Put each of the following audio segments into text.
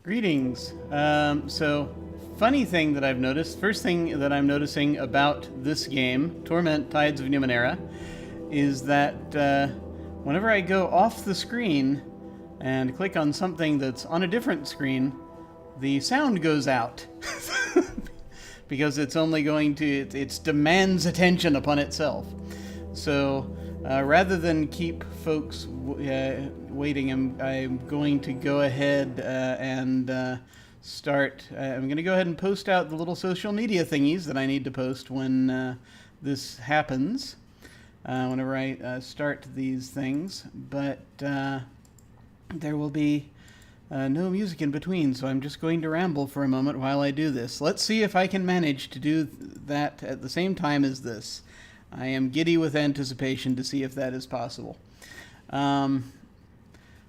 Greetings. So, funny thing that I've noticed, first thing that I'm noticing about this game, Torment, Tides of Numenera, is that whenever I go off the screen and click on something that's on a different screen, the sound goes out. Because it's only going to, it demands attention upon itself. So, rather than keep folks waiting, I'm going to go ahead and start. I'm going to go ahead and post out the little social media thingies that I need to post when this happens, whenever I start these things. But there will be no music in between, so I'm just going to ramble for a moment while I do this. Let's see if I can manage to do that at the same time as this. I am giddy with anticipation to see if that is possible.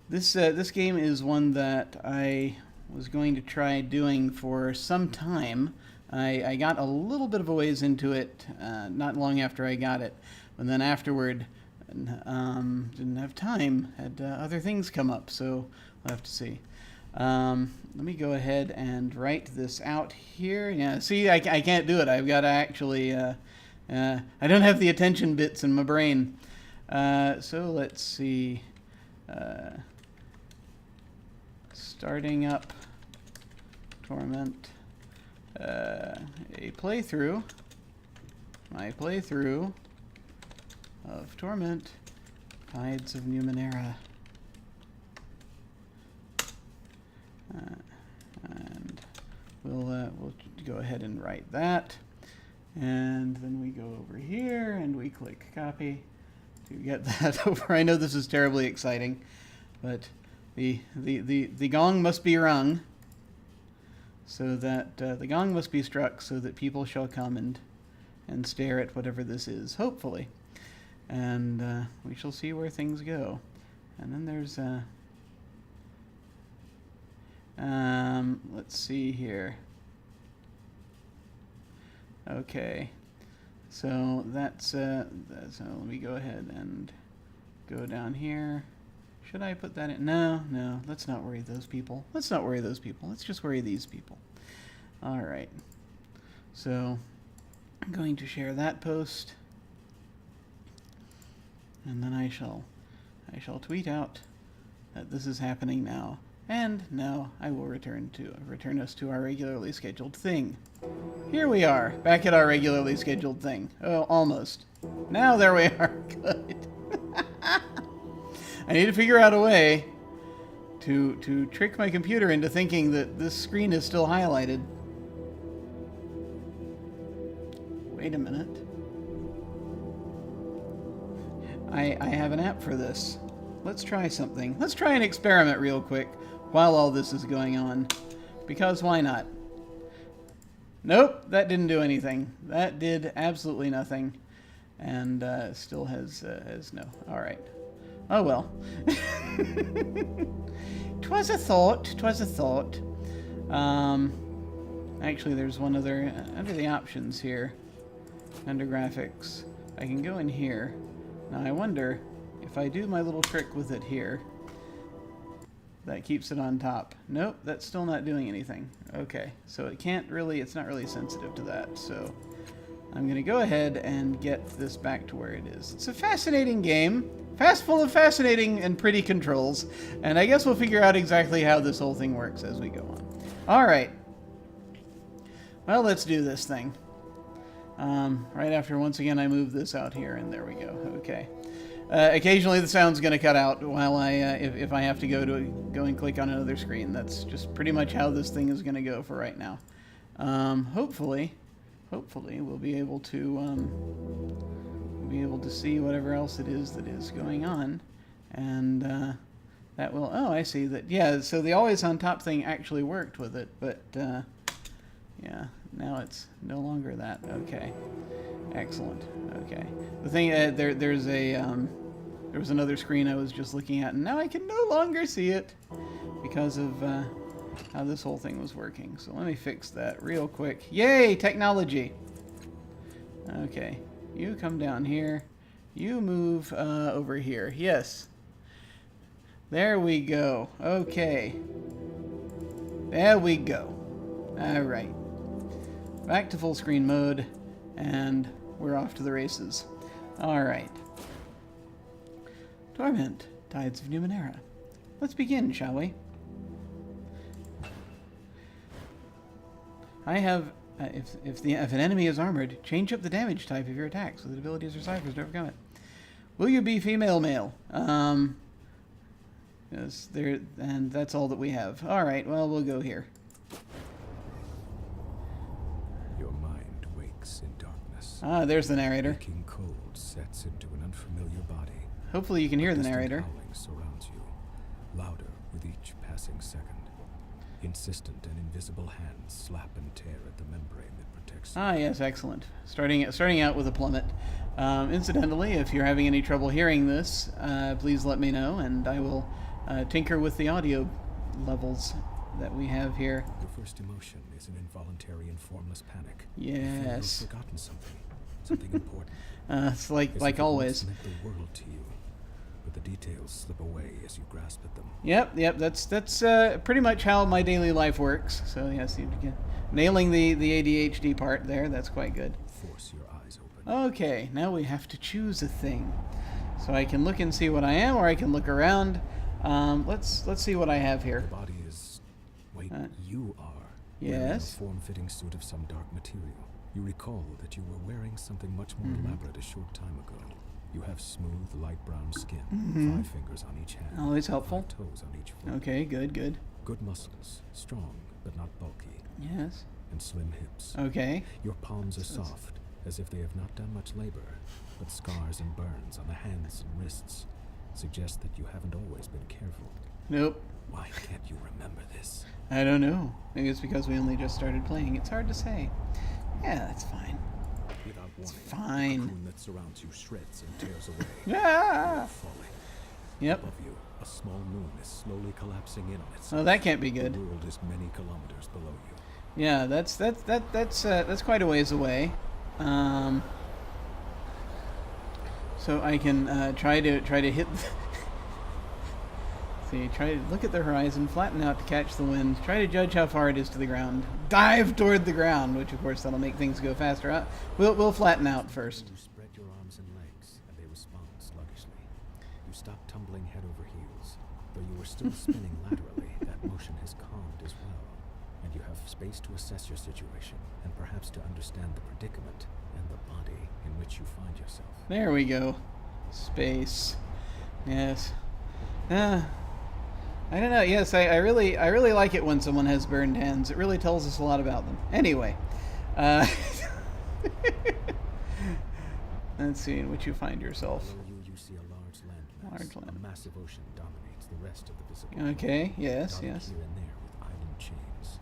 This game is one that I was going to try doing for some time. I got a little bit of a ways into it not long after I got it, and then afterward didn't have time, had other things come up, so we'll have to see. Let me go ahead and write this out here. Yeah, see, I can't do it. I've got to actually... I don't have the attention bits in my brain. So let's see. Starting up Torment. A playthrough. My playthrough of Torment. Tides of Numenera. And we'll go ahead and write that. And then we go over here and we click copy to get that over. I know this is terribly exciting, but the gong must be rung, so that the gong must be struck so that people shall come and stare at whatever this is, hopefully. And we shall see where things go. And then there's let's see here. Okay, so that's so let me go ahead and go down here. Should I put that in? No, let's not worry those people. Let's not worry those people. Let's just worry these people. All right. So I'm going to share that post, and then I shall tweet out that this is happening now. And now I will return us to our regularly scheduled thing. Here we are, back at our regularly scheduled thing. Oh, almost. Now there we are. Good. I need to figure out a way to trick my computer into thinking that this screen is still highlighted. Wait a minute. I have an app for this. Let's try something. Let's try an experiment real quick while all this is going on. Because why not? Nope, that didn't do anything. That did absolutely nothing. And still has no. Alright. Oh well. 'Twas a thought. 'Twas a thought. Actually, there's one other... under the options here. Under graphics. I can go in here. Now I wonder if I do my little trick with it here... that keeps it on top. Nope, that's still not doing anything. Okay, so it's not really sensitive to that, so I'm going to go ahead and get this back to where it is. It's a fascinating game, full of fascinating and pretty controls, and I guess we'll figure out exactly how this whole thing works as we go on. Alright. Well, let's do this thing. Right after, once again, I move this out here, and there we go. Okay. Occasionally the sound's going to cut out while if I have to go and click on another screen. That's just pretty much how this thing is going to go for right now. Hopefully we'll be able to see whatever else it is that is going on, and that will. Oh, I see that. Yeah, so the always on top thing actually worked with it, but yeah, now it's no longer that. Okay, excellent. Okay, the thing there's a there was another screen I was just looking at, and now I can no longer see it because of how this whole thing was working. So let me fix that real quick. Yay, technology! Okay, you come down here. You move over here. Yes. There we go. Okay. There we go. Alright. Back to full screen mode, and we're off to the races. Alright. Torment, Tides of Numenera. Let's begin, shall we? I have... if an enemy is armored, change up the damage type of your attacks with abilities or ciphers to overcome it. Will you be female, male? Yes, there, and that's all that we have. Alright, well, we'll go here. Your mind wakes in darkness. Ah, there's the narrator. Aching cold sets into an unfamiliar body. Hopefully you can hear the narrator. Howling surrounds you, louder with each passing second. Insistent and invisible hands slap and tear at the membrane that protects you. Ah, yes, excellent. Starting out with a plummet. Incidentally, if you're having any trouble hearing this, please let me know, and I will tinker with the audio levels that we have here. Your first emotion is an involuntary and formless panic. Yes. You feel you've forgotten something important. It's like always. It meant the world to you, but the details slip away as you grasp at them. Yep. That's pretty much how my daily life works. So yes, you get nailing the ADHD part there. That's quite good. Force your eyes open. Okay, now we have to choose a thing. So I can look and see what I am, or I can look around. Let's see what I have here. The body is... Wait, you are. Yes. Wearing a form-fitting suit of some dark material. You recall that you were wearing something much more elaborate a short time ago. You have smooth, light brown skin, 5 fingers on each hand. Always helpful. 5 toes on each foot. Okay, good. Good muscles, strong but not bulky. Yes. And slim hips. Okay. Your palms are soft, as if they have not done much labor, but scars and burns on the hands and wrists suggest that you haven't always been careful. Nope. Why can't you remember this? I don't know. Maybe it's because we only just started playing. It's hard to say. Yeah, that's fine. Without warning, It's fine. the cocoon that surrounds you shreds and tears away. Ah! You are falling. Yep. Above you, a small moon is slowly collapsing in on itself. Oh, that can't be good. The world is many kilometers below you. Yeah, that's quite a ways away. So I can try to hit. See, try to look at the horizon, flatten out to catch the wind. Try to judge how far it is to the ground. Dive toward the ground, which of course that'll make things go faster. We'll flatten out first. You spread your arms and legs, and they respond sluggishly. You stop tumbling head over heels. Though you were still spinning laterally, that motion has calmed as well. And you have space to assess your situation, and perhaps to understand the predicament and the body in which you find yourself. There we go. Space. Yes. I don't know. Yes, I really like it when someone has burned hands. It really tells us a lot about them. Anyway, let's see in which you find yourself. Below you see a large landmass. A massive ocean dominates the rest of the visible world. Okay. Yes. Dotted Yes. here and there with island chains.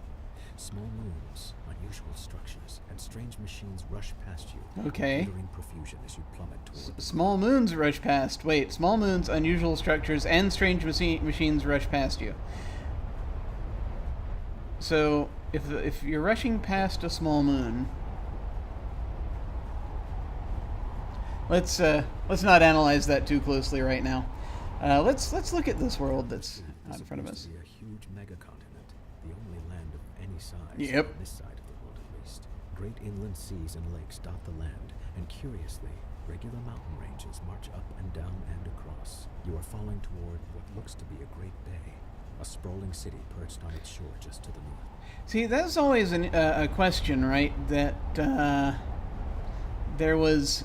Small moons, unusual structures, and strange machines rush past you. Okay. Glittering profusion as you plummet toward the Small moons rush past. Wait, small moons, unusual structures, and strange machines rush past you. So, if you're rushing past a small moon, let's not analyze that too closely right now. Let's look at this world that's out in front of us. To be a huge megacontinent, the only land of any size Yep. on this side of the world at least. Great inland seas and lakes dot the land, and curiously, regular mountain ranges march up and down and across. You are falling toward what looks to be a great bay, a sprawling city perched on its shore just to the north. See, that's always a question, right? That there was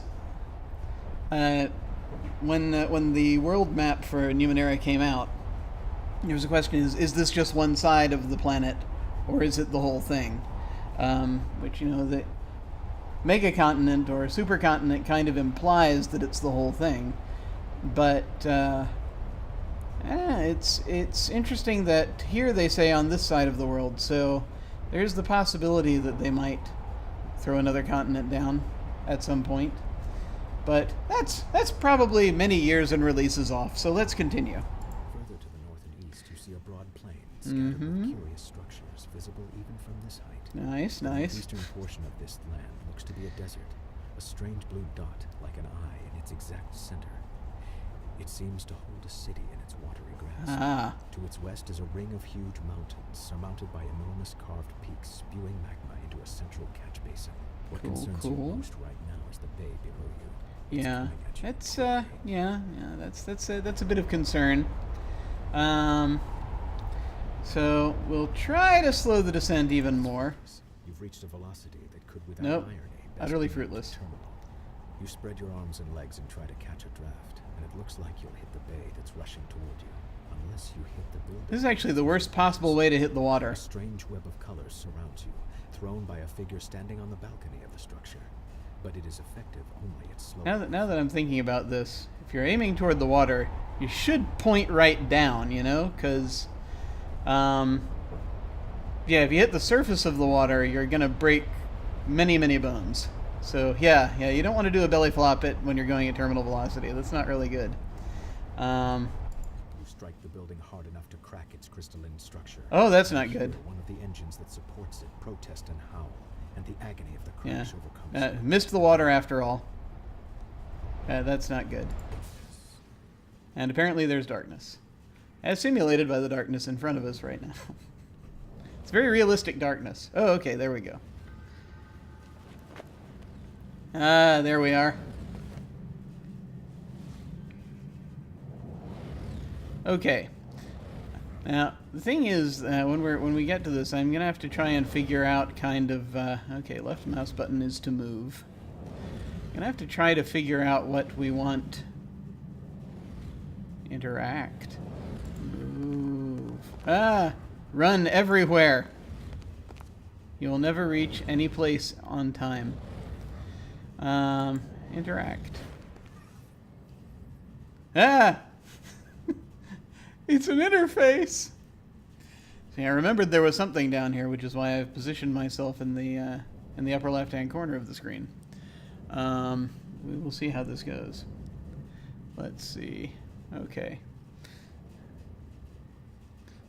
when the world map for Numenera came out. There was a question: is this just one side of the planet, or is it the whole thing? Which, you know, the megacontinent or supercontinent kind of implies that it's the whole thing, but it's interesting that here they say on this side of the world. So there's the possibility that they might throw another continent down at some point, but that's probably many years and releases off. So let's continue. Further to the north and east, you see a broad plain scattered with curious structures visible even from this height. Nice. The eastern portion of this land looks to be a desert, a strange blue dot like an eye in its exact center. It seems to hold a city in its watery grasp. Ah. To its west is a ring of huge mountains surmounted by enormous carved peaks spewing magma into a central catch basin. What concerns you most right now is the bay below you. It's Yeah, coming at you that's quickly. that's a bit of concern. So we'll try to slow the descent even more. You've reached a velocity that could, without Nope, irony, utterly best be fruitless. terminal. You spread your arms and legs and try to catch a draft, and it looks like you'll hit the bay that's rushing toward you, unless you hit the building. This is actually the worst possible way to hit the water. A strange web of colors surrounds you, thrown by a figure standing on the balcony of the structure. But it is effective only at slow. Now that I'm thinking about this, if you're aiming toward the water, you should point right down, you know, because, yeah, if you hit the surface of the water, you're gonna break many, many bones. So yeah, you don't want to do a belly flop it when you're going at terminal velocity. That's not really good. You strike the building hard enough to crack its crystalline structure. Oh, that's not good. One of the engines that supports it protest and howl, and the agony of the crash overcomes you. Missed the water after all. That's not good. And apparently there's darkness, as simulated by the darkness in front of us right now. It's very realistic darkness. Oh, okay, there we go. Ah, there we are. Okay. Now, the thing is, when we get to this, I'm gonna have to try and figure out kind of, okay, left mouse button is to move. I'm gonna have to try to figure out what we want. Interact. Move. Ah! Run everywhere. You will never reach any place on time. Interact. Ah! It's an interface! See, I remembered there was something down here, which is why I've positioned myself in the upper left-hand corner of the screen. We will see how this goes. Let's see. Okay.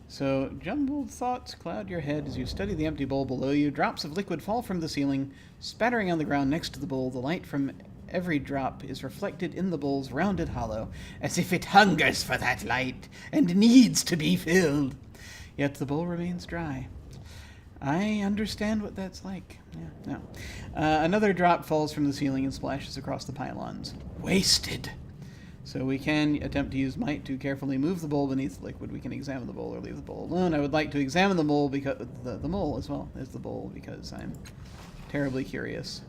So, jumbled thoughts cloud your head as you study the empty bowl below you. Drops of liquid fall from the ceiling, spattering on the ground next to the bowl. The light from every drop is reflected in the bowl's rounded hollow, as if it hungers for that light and needs to be filled. Yet the bowl remains dry. I understand what that's like. Yeah, no. Another drop falls from the ceiling and splashes across the pylons. Wasted. So we can attempt to use might to carefully move the bowl beneath the liquid. We can examine the bowl or leave the bowl alone. I would like to examine the bowl because the mole as well as the bowl because I'm terribly curious.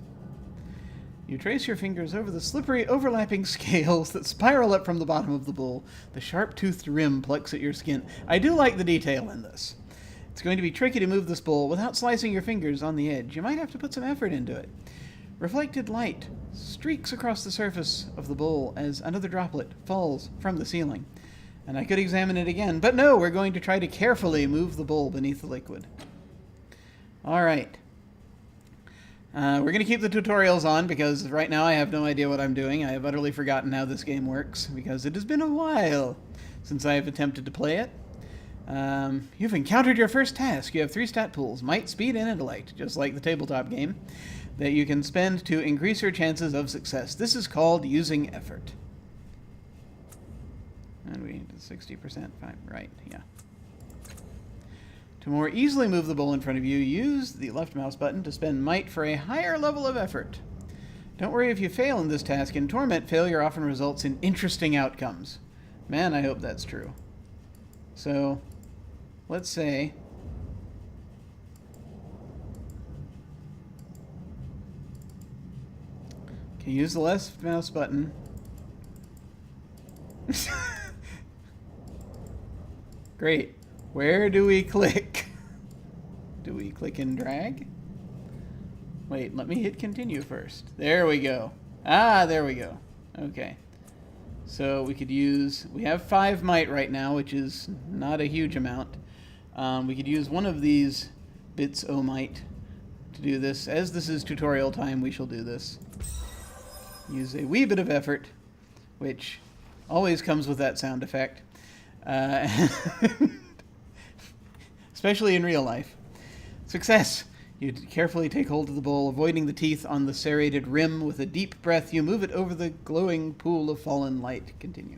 You trace your fingers over the slippery, overlapping scales that spiral up from the bottom of the bowl. The sharp-toothed rim plucks at your skin. I do like the detail in this. It's going to be tricky to move this bowl without slicing your fingers on the edge. You might have to put some effort into it. Reflected light streaks across the surface of the bowl as another droplet falls from the ceiling. And I could examine it again, but no, we're going to try to carefully move the bowl beneath the liquid. All right. We're going to keep the tutorials on because right now I have no idea what I'm doing. I have utterly forgotten how this game works because it has been a while since I have attempted to play it. You've encountered your first task. You have 3 stat pools, might, speed, and intellect, just like the tabletop game, that you can spend to increase your chances of success. This is called using effort. And we did 60%, fine, right, yeah. To more easily move the bowl in front of you, use the left mouse button to spend might for a higher level of effort. Don't worry if you fail in this task. In Torment, failure often results in interesting outcomes. Man, I hope that's true. So, let's say... Okay, use the left mouse button. Great. Where do we click? Do we click and drag? Wait, let me hit continue first. There we go. Ah, there we go. Okay. So we could use... We have 5 might right now, which is not a huge amount. We could use one of these bits o might to do this. As this is tutorial time, we shall do this. Use a wee bit of effort, which always comes with that sound effect. Especially in real life. Success! You carefully take hold of the bowl, avoiding the teeth on the serrated rim. With a deep breath, you move it over the glowing pool of fallen light. Continue.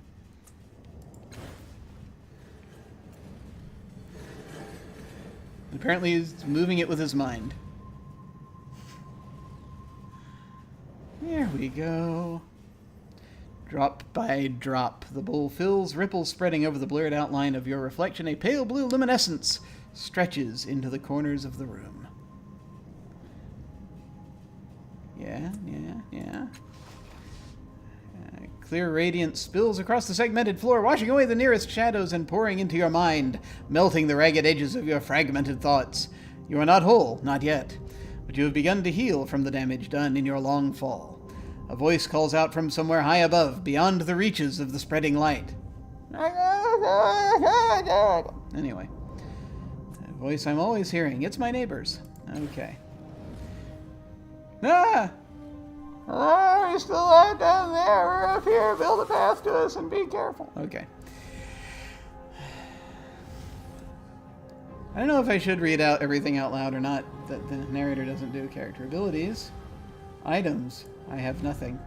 Apparently he's moving it with his mind. There we go. Drop by drop, the bowl fills, ripples spreading over the blurred outline of your reflection. A pale blue luminescence stretches into the corners of the room. Yeah. Clear radiance spills across the segmented floor, washing away the nearest shadows and pouring into your mind, melting the ragged edges of your fragmented thoughts. You are not whole, not yet, but you have begun to heal from the damage done in your long fall. A voice calls out from somewhere high above, beyond the reaches of the spreading light. Anyway, a voice I'm always hearing. It's my neighbors. Okay. Ah! Oh, you're still out down there. We're up here. Build a path to us and be careful. Okay. I don't know if I should read out everything out loud or not. That the narrator doesn't do. Character abilities. Items. I have nothing.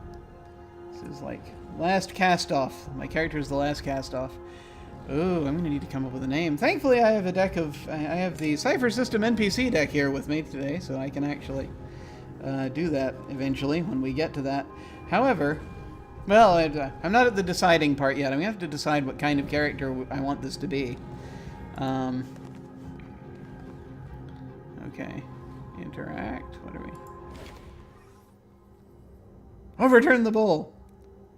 This is like last cast off. My character is the last cast off. Oh, I'm going to need to come up with a name. Thankfully, I have a deck of... I have the Cypher System NPC deck here with me today, so I can actually... do that eventually when we get to that. However, well, I'm not at the deciding part yet. I'm going to have to decide what kind of character I want this to be. Okay. Interact. What are we? Overturn the bowl.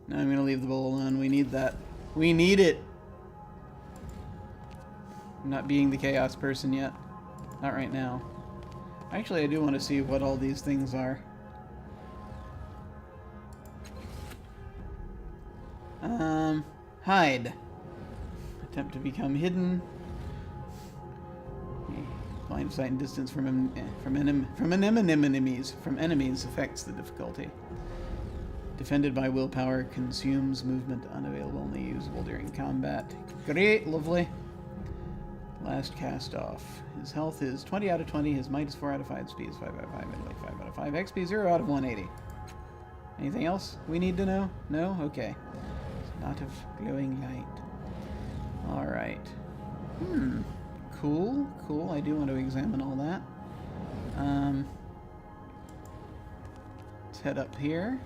No, I'm going to leave the bowl alone. We need that. We need it. I'm not being the chaos person yet. Not right now. Actually, I do want to see what all these things are. Hide. Attempt to become hidden. Line of sight and distance from enemies affects the difficulty. Defended by willpower, consumes movement unavailable, only usable during combat. Great, lovely. Last cast off. His health is 20 out of 20. His might is 4 out of 5. Speed is 5 out of 5. Intellect 5 out of 5. XP 0 out of 180. Anything else we need to know? No? Okay. Not of glowing light. Alright. Cool. Cool. I do want to examine all that. Let's head up here.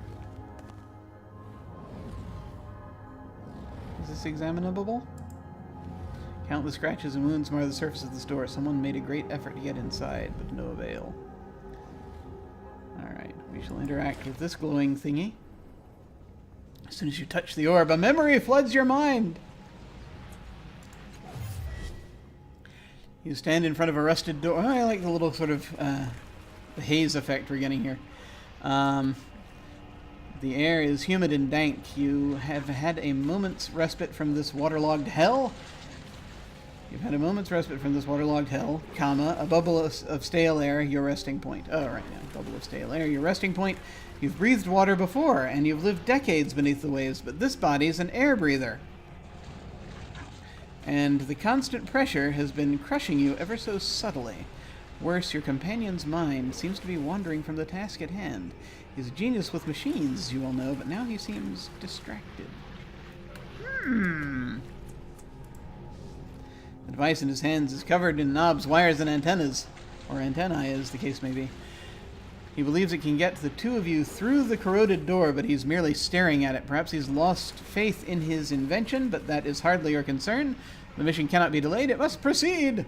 Is this examinable? Countless scratches and wounds mar the surface of this door. Someone made a great effort to get inside, but to no avail. Alright, we shall interact with this glowing thingy. As soon as you touch the orb, a memory floods your mind! You stand in front of a rusted door. Oh, I like the little sort of the haze effect we're getting here. The air is humid and dank. You have had a moment's respite from this waterlogged hell. You've had a moment's respite from this waterlogged hell, comma, a bubble of stale air, your resting point. Oh, right now, bubble of stale air, your resting point. You've breathed water before, and you've lived decades beneath the waves, but this body is an air breather. And the constant pressure has been crushing you ever so subtly. Worse, your companion's mind seems to be wandering from the task at hand. He's a genius with machines, you all know, but now he seems distracted. The device in his hands is covered in knobs, wires, and antennas. Or antennae, as the case may be. He believes it can get the two of you through the corroded door, but he's merely staring at it. Perhaps he's lost faith in his invention, but that is hardly your concern. The mission cannot be delayed. It must proceed.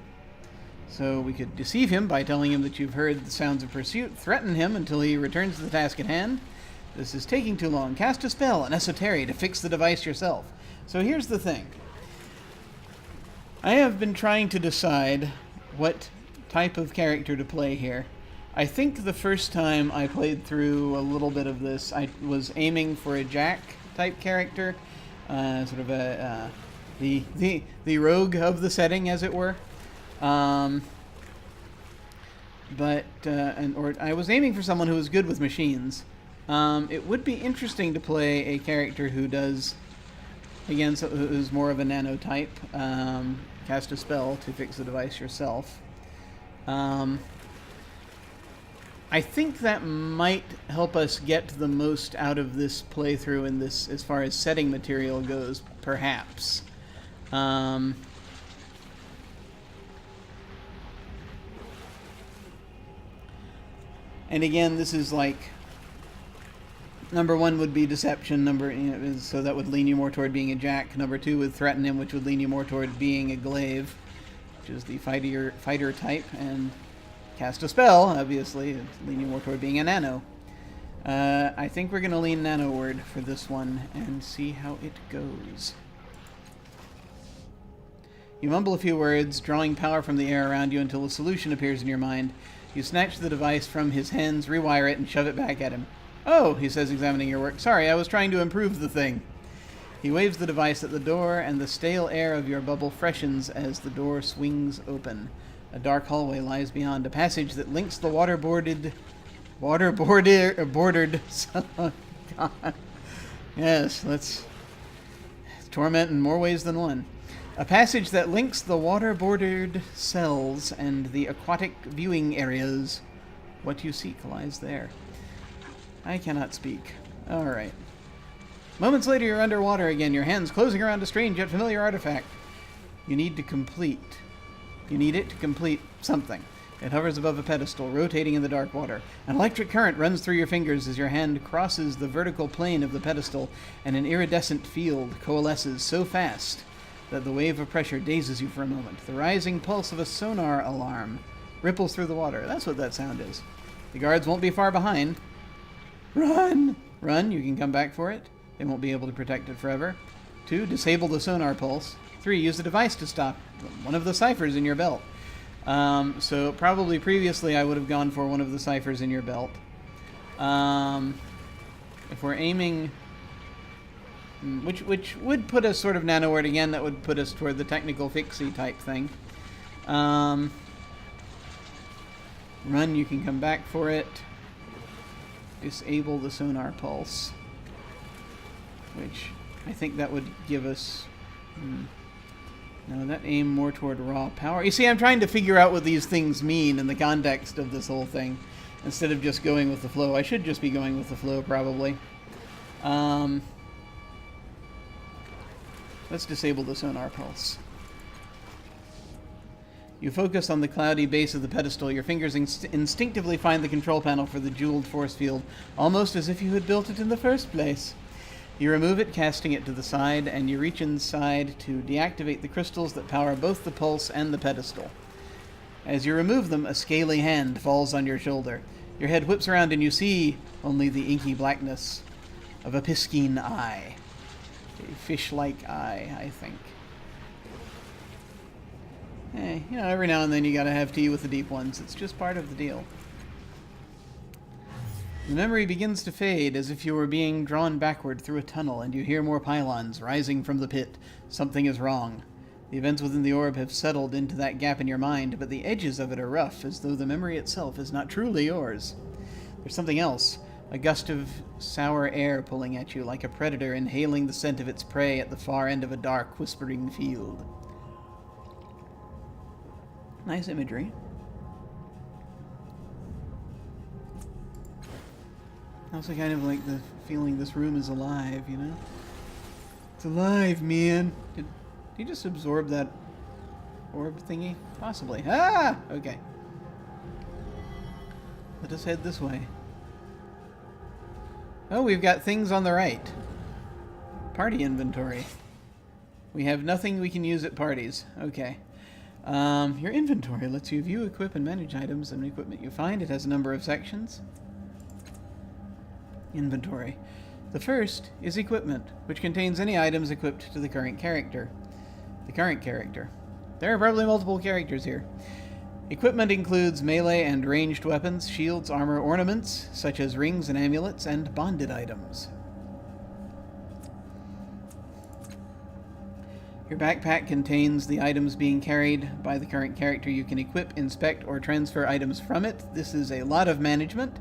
So we could deceive him by telling him that you've heard the sounds of pursuit, threaten him until he returns to the task at hand. This is taking too long. Cast a spell, an esoteric, to fix the device yourself. So here's the thing. I have been trying to decide what type of character to play here. I think the first time I played through a little bit of this, I was aiming for a Jack type character, sort of a the rogue of the setting, as it were. Or I was aiming for someone who was good with machines. It would be interesting to play a character who does, again, who's more of a nanotype. Cast a spell to fix the device yourself. I think that might help us get the most out of this playthrough in this, as far as setting material goes, perhaps. And again, this is like, number 1 would be deception, so that would lean you more toward being a jack. Number 2 would threaten him, which would lean you more toward being a glaive, which is the fighter type. And cast a spell, obviously, it's lean you more toward being a nano. I think we're going to lean nano word for this one and see how it goes. You mumble a few words, drawing power from the air around you until a solution appears in your mind. You snatch the device from his hands, rewire it, and shove it back at him. "Oh," he says, examining your work. "Sorry, I was trying to improve the thing." He waves the device at the door, and the stale air of your bubble freshens as the door swings open. A dark hallway lies beyond, a passage that links the water-bordered... Oh, God. Yes, let's... Torment in more ways than one. A passage that links the water-bordered cells and the aquatic viewing areas. What you seek lies there. I cannot speak. Alright. Moments later, you're underwater again, your hands closing around a strange yet familiar artifact. You need it to complete something. It hovers above a pedestal, rotating in the dark water. An electric current runs through your fingers as your hand crosses the vertical plane of the pedestal, and an iridescent field coalesces so fast that the wave of pressure dazes you for a moment. The rising pulse of a sonar alarm ripples through the water. That's what that sound is. The guards won't be far behind. Run! Run, you can come back for it. They won't be able to protect it forever. 2, disable the sonar pulse. 3, use the device to stop one of the ciphers in your belt. So probably previously I would have gone for one of the ciphers in your belt. If we're aiming... Which would put us sort of nanoward again, that would put us toward the technical fixie type thing. Run, you can come back for it. Disable the sonar pulse. Which I think that would give us... No, that aim more toward raw power. You see, I'm trying to figure out what these things mean in the context of this whole thing, instead of just going with the flow. I should just be going with the flow, probably. Let's disable the sonar pulse. You focus on the cloudy base of the pedestal. Your fingers instinctively find the control panel for the jeweled force field, almost as if you had built it in the first place. You remove it, casting it to the side, and you reach inside to deactivate the crystals that power both the pulse and the pedestal. As you remove them, a scaly hand falls on your shoulder. Your head whips around and you see only the inky blackness of a piscine eye. A fish-like eye, I think. Hey, every now and then you gotta have tea with the deep ones. It's just part of the deal. The memory begins to fade, as if you were being drawn backward through a tunnel, and you hear more pylons rising from the pit. Something is wrong. The events within the orb have settled into that gap in your mind, but the edges of it are rough, as though the memory itself is not truly yours. There's something else. A gust of sour air pulling at you, like a predator inhaling the scent of its prey at the far end of a dark, whispering field. Nice imagery. Also kind of like the feeling this room is alive, It's alive, man. Did he just absorb that orb thingy? Possibly. Ah! Okay. Let us head this way. Oh, we've got things on the right. Party inventory. We have nothing we can use at parties. Okay. Your inventory lets you view, equip, and manage items and equipment you find. It has a number of sections. Inventory. The first is equipment, which contains any items equipped to the current character. There are probably multiple characters here. Equipment includes melee and ranged weapons, shields, armor, ornaments, such as rings and amulets, and bonded items. Your backpack contains the items being carried by the current character. You can equip, inspect, or transfer items from it. This is a lot of management.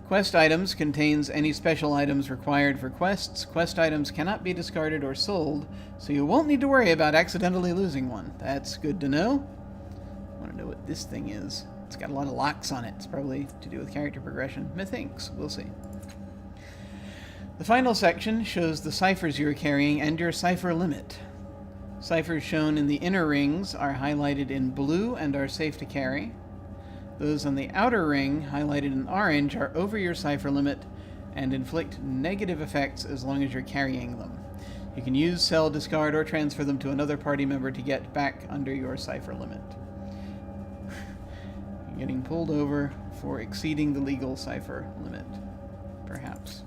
Quest items contains any special items required for quests. Quest items cannot be discarded or sold, so you won't need to worry about accidentally losing one. That's good to know. I want to know what this thing is. It's got a lot of locks on it. It's probably to do with character progression. Methinks. We'll see. The final section shows the ciphers you are carrying and your cipher limit. Ciphers shown in the inner rings are highlighted in blue and are safe to carry. Those on the outer ring, highlighted in orange, are over your cipher limit and inflict negative effects as long as you're carrying them. You can use, sell, discard, or transfer them to another party member to get back under your cipher limit. You're getting pulled over for exceeding the legal cipher limit, perhaps.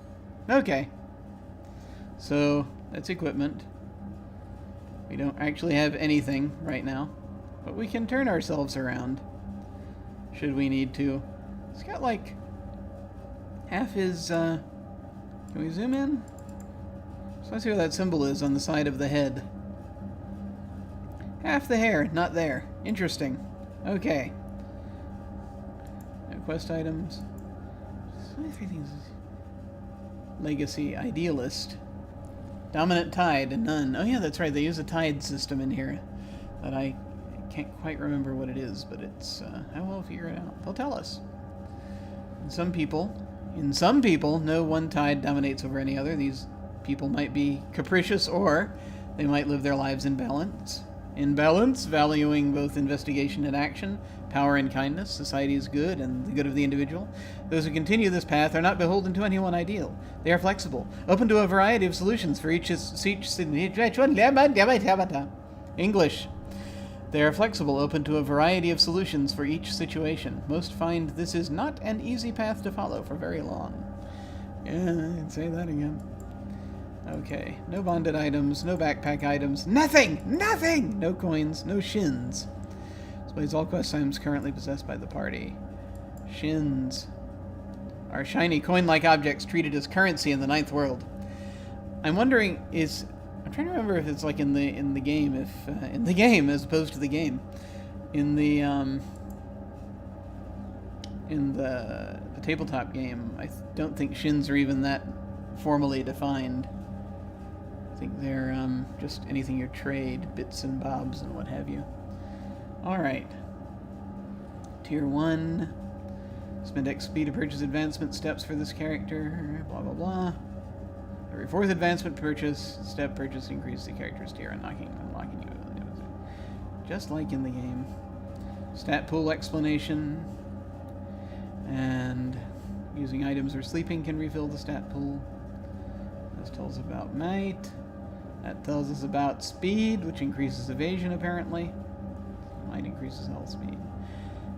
Okay. So, that's equipment. We don't actually have anything right now, but we can turn ourselves around should we need to. It's got like half his, can we zoom in? So let's see what that symbol is on the side of the head. Half the hair, not there. Interesting. Okay. Now quest items. So many things. Legacy, Idealist. Dominant Tide, none. Oh yeah, that's right. They use a tide system in here that I can't quite remember what it is, but it's, I will figure it out. They'll tell us. In some people, no one tide dominates over any other. These people might be capricious, or they might live their lives in balance. In balance, valuing both investigation and action, power and kindness, society's good and the good of the individual. Those who continue this path are not beholden to any one ideal. They are flexible, open to a variety of solutions for each English. They are flexible, open to a variety of solutions for each situation. Most find this is not an easy path to follow for very long. Yeah, I can say that again. Okay, no bonded items, no backpack items, nothing! Nothing! No coins, no shins. Displays all quest items currently possessed by the party. Shins are shiny coin-like objects treated as currency in the Ninth World. I'm wondering, I'm trying to remember if it's like in the game, in the game as opposed to the game. In the tabletop game, I don't think shins are even that formally defined. I think they're just anything you trade, bits and bobs and what have you. Alright. Tier 1. Spend XP to purchase advancement steps for this character. Blah, blah, blah. Every fourth advancement step purchase increases the character's tier, unlocking you. Just like in the game. Stat pool explanation. And using items or sleeping can refill the stat pool. This tells us about might. That tells us about speed, which increases evasion apparently. Might increases health speed.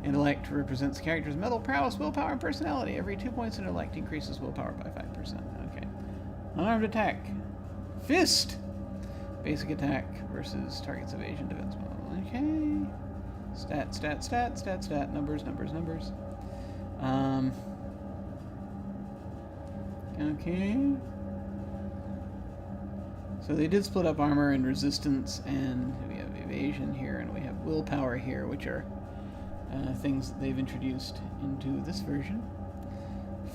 Intellect represents the character's mental prowess, willpower, and personality. Every 2 points in intellect increases willpower by 5%. Okay. Unarmed attack. Fist! Basic attack versus target's evasion defense. Okay. Stat. Numbers. Okay. So they did split up armor and resistance, and we have evasion here, and we have willpower here, which are things that they've introduced into this version.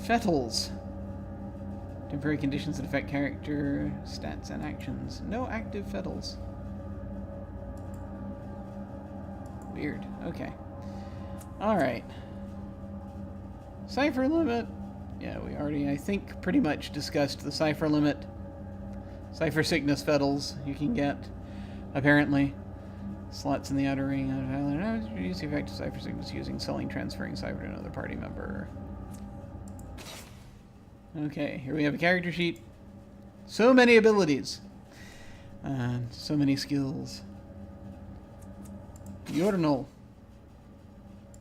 Fettles. Temporary conditions that affect character, stats, and actions. No active fettles. Weird. Okay. Alright. Cipher limit. Yeah, we already, I think, pretty much discussed the cipher limit. Cipher sickness fettles you can get, apparently. Slots in the outer ring. Reduce the effect of cipher sickness using selling, transferring cipher to another party member. Okay, here we have a character sheet. So many abilities. And so many skills. Urinal.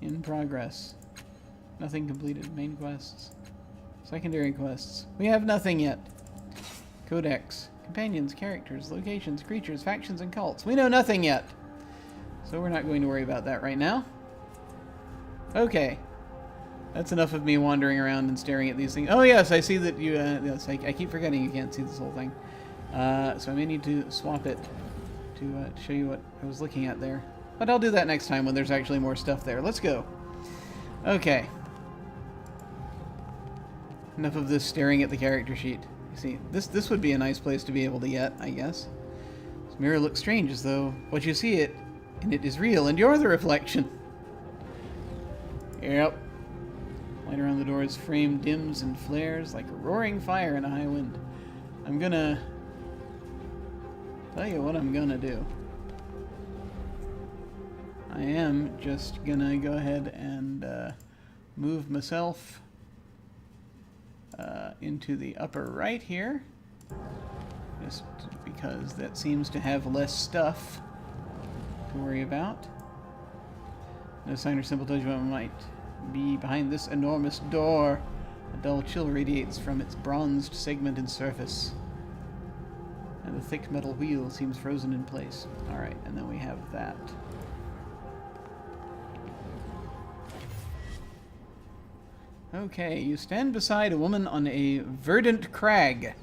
In progress. Nothing completed. Main quests. Secondary quests. We have nothing yet. Codex. Companions, characters, locations, creatures, factions, and cults. We know nothing yet. So we're not going to worry about that right now. Okay. That's enough of me wandering around and staring at these things. Oh yes, I see that you, yes, I keep forgetting you can't see this whole thing. So I may need to swap it to show you what I was looking at there. But I'll do that next time when there's actually more stuff there. Let's go. Okay. Enough of this staring at the character sheet. You see, this would be a nice place to be able to get, I guess. This mirror looks strange, as though what you see in it is real, and you're the reflection. Yep. Light around the door's frame dims and flares like a roaring fire in a high wind. I'm gonna tell you what I'm gonna do. I am just gonna go ahead and move myself into the upper right here, just because that seems to have less stuff to worry about. No sign or symbol tells you what might be behind this enormous door. A dull chill radiates from its bronzed segmented surface, and the thick metal wheel seems frozen in place. Alright, and then we have that. Okay, you stand beside a woman on a verdant crag,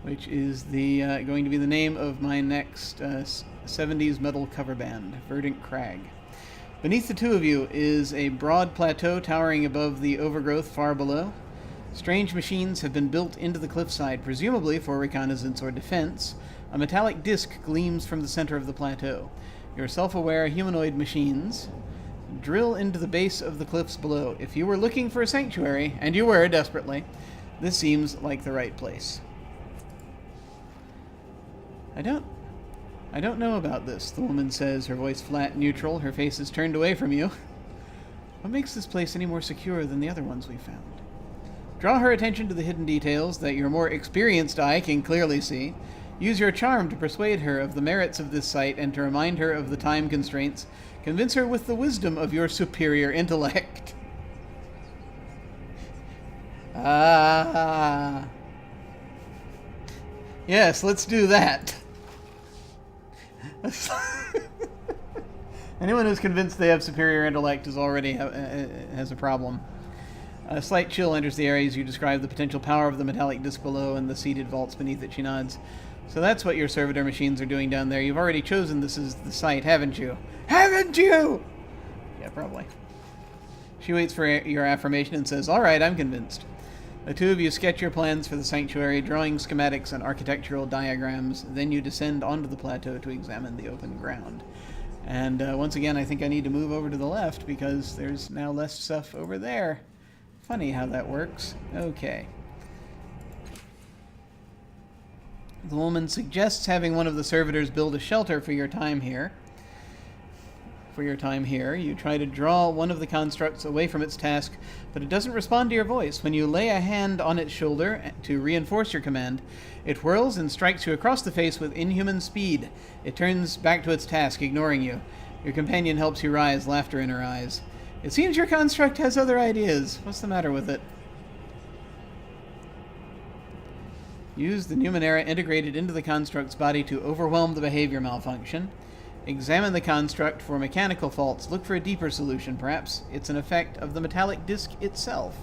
which is the going to be the name of my next 70s metal cover band, Verdant Crag. Beneath the two of you is a broad plateau towering above the overgrowth far below. Strange machines have been built into the cliffside, presumably for reconnaissance or defense. A metallic disc gleams from the center of the plateau. Your self-aware humanoid machines drill into the base of the cliffs below. If you were looking for a sanctuary, and you were desperately, this seems like the right place. I don't know about this, the woman says, her voice flat, neutral, her face is turned away from you. What makes this place any more secure than the other ones we found? Draw her attention to the hidden details that your more experienced eye can clearly see. Use your charm to persuade her of the merits of this site and to remind her of the time constraints. Convince her with the wisdom of your superior intellect. Ah. Yes, let's do that. Anyone who's convinced they have superior intellect is already has a problem. A slight chill enters the area as you describe the potential power of the metallic disc below and the seated vaults beneath it. She nods. So that's what your servitor machines are doing down there. You've already chosen this as the site, haven't you? Haven't you? Yeah, probably. She waits for your affirmation and says, "All right, I'm convinced." The two of you sketch your plans for the sanctuary, drawing schematics and architectural diagrams. Then you descend onto the plateau to examine the open ground. And once again, I think I need to move over to the left because there's now less stuff over there. Funny how that works. Okay. The woman suggests having one of the servitors build a shelter for your time here. You try to draw one of the constructs away from its task, but it doesn't respond to your voice. When you lay a hand on its shoulder to reinforce your command, it whirls and strikes you across the face with inhuman speed. It turns back to its task, ignoring you. Your companion helps you rise, laughter in her eyes. It seems your construct has other ideas. What's the matter with it? Use the Numenera integrated into the construct's body to overwhelm the behavior malfunction. Examine the construct for mechanical faults. Look for a deeper solution, perhaps. It's an effect of the metallic disc itself.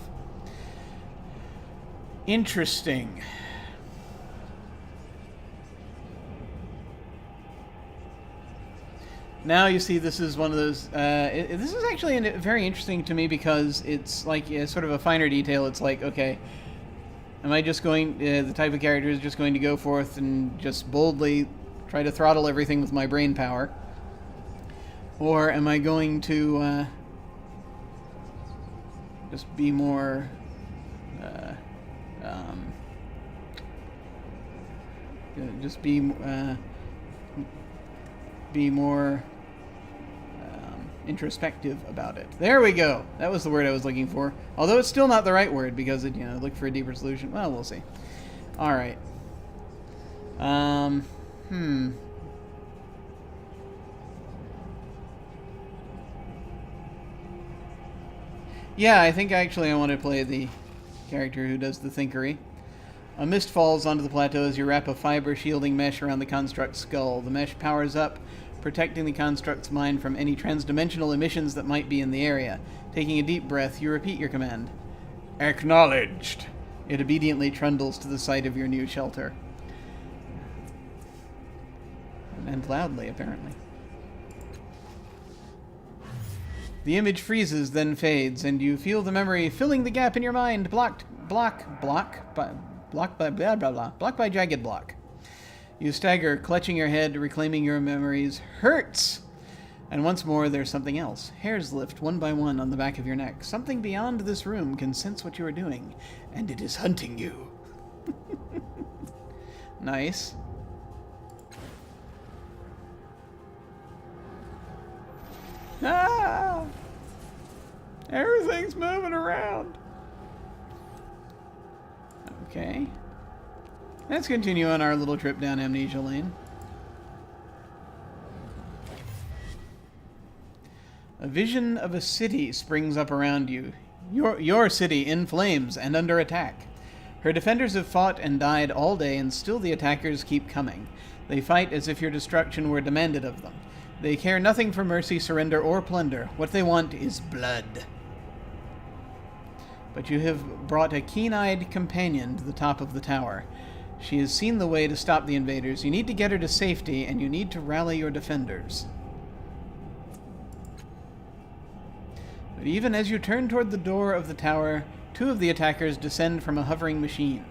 Interesting. Now you see this is one of those... this is actually very interesting to me because it's like sort of a finer detail. It's like, okay, am I just going... the type of character is just going to go forth and just boldly try to throttle everything with my brain power? Or am I going to just be more... just be more introspective about it. There we go. That was the word I was looking for. Although it's still not the right word because it, look for a deeper solution. Well, we'll see. All right. Yeah, I think actually I want to play the character who does the thinkery. A mist falls onto the plateau as you wrap a fiber shielding mesh around the construct's skull. The mesh powers up, protecting the construct's mind from any transdimensional emissions that might be in the area. Taking a deep breath, you repeat your command. Acknowledged. It obediently trundles to the site of your new shelter. And loudly, apparently. The image freezes, then fades, and you feel the memory filling the gap in your mind, blocked by jagged block. You stagger, clutching your head, reclaiming your memories. Hurts! And once more, there's something else. Hairs lift one by one on the back of your neck. Something beyond this room can sense what you are doing, and it is hunting you. Ah! Everything's moving around. Okay. Let's continue on our little trip down Amnesia Lane. A vision of a city springs up around you. Your city in flames and under attack. Her defenders have fought and died all day, and still the attackers keep coming. They fight as if your destruction were demanded of them. They care nothing for mercy, surrender, or plunder. What they want is blood. But you have brought a keen-eyed companion to the top of the tower. She has seen the way to stop the invaders. You need to get her to safety, and you need to rally your defenders. But even as you turn toward the door of the tower, two of the attackers descend from a hovering machine.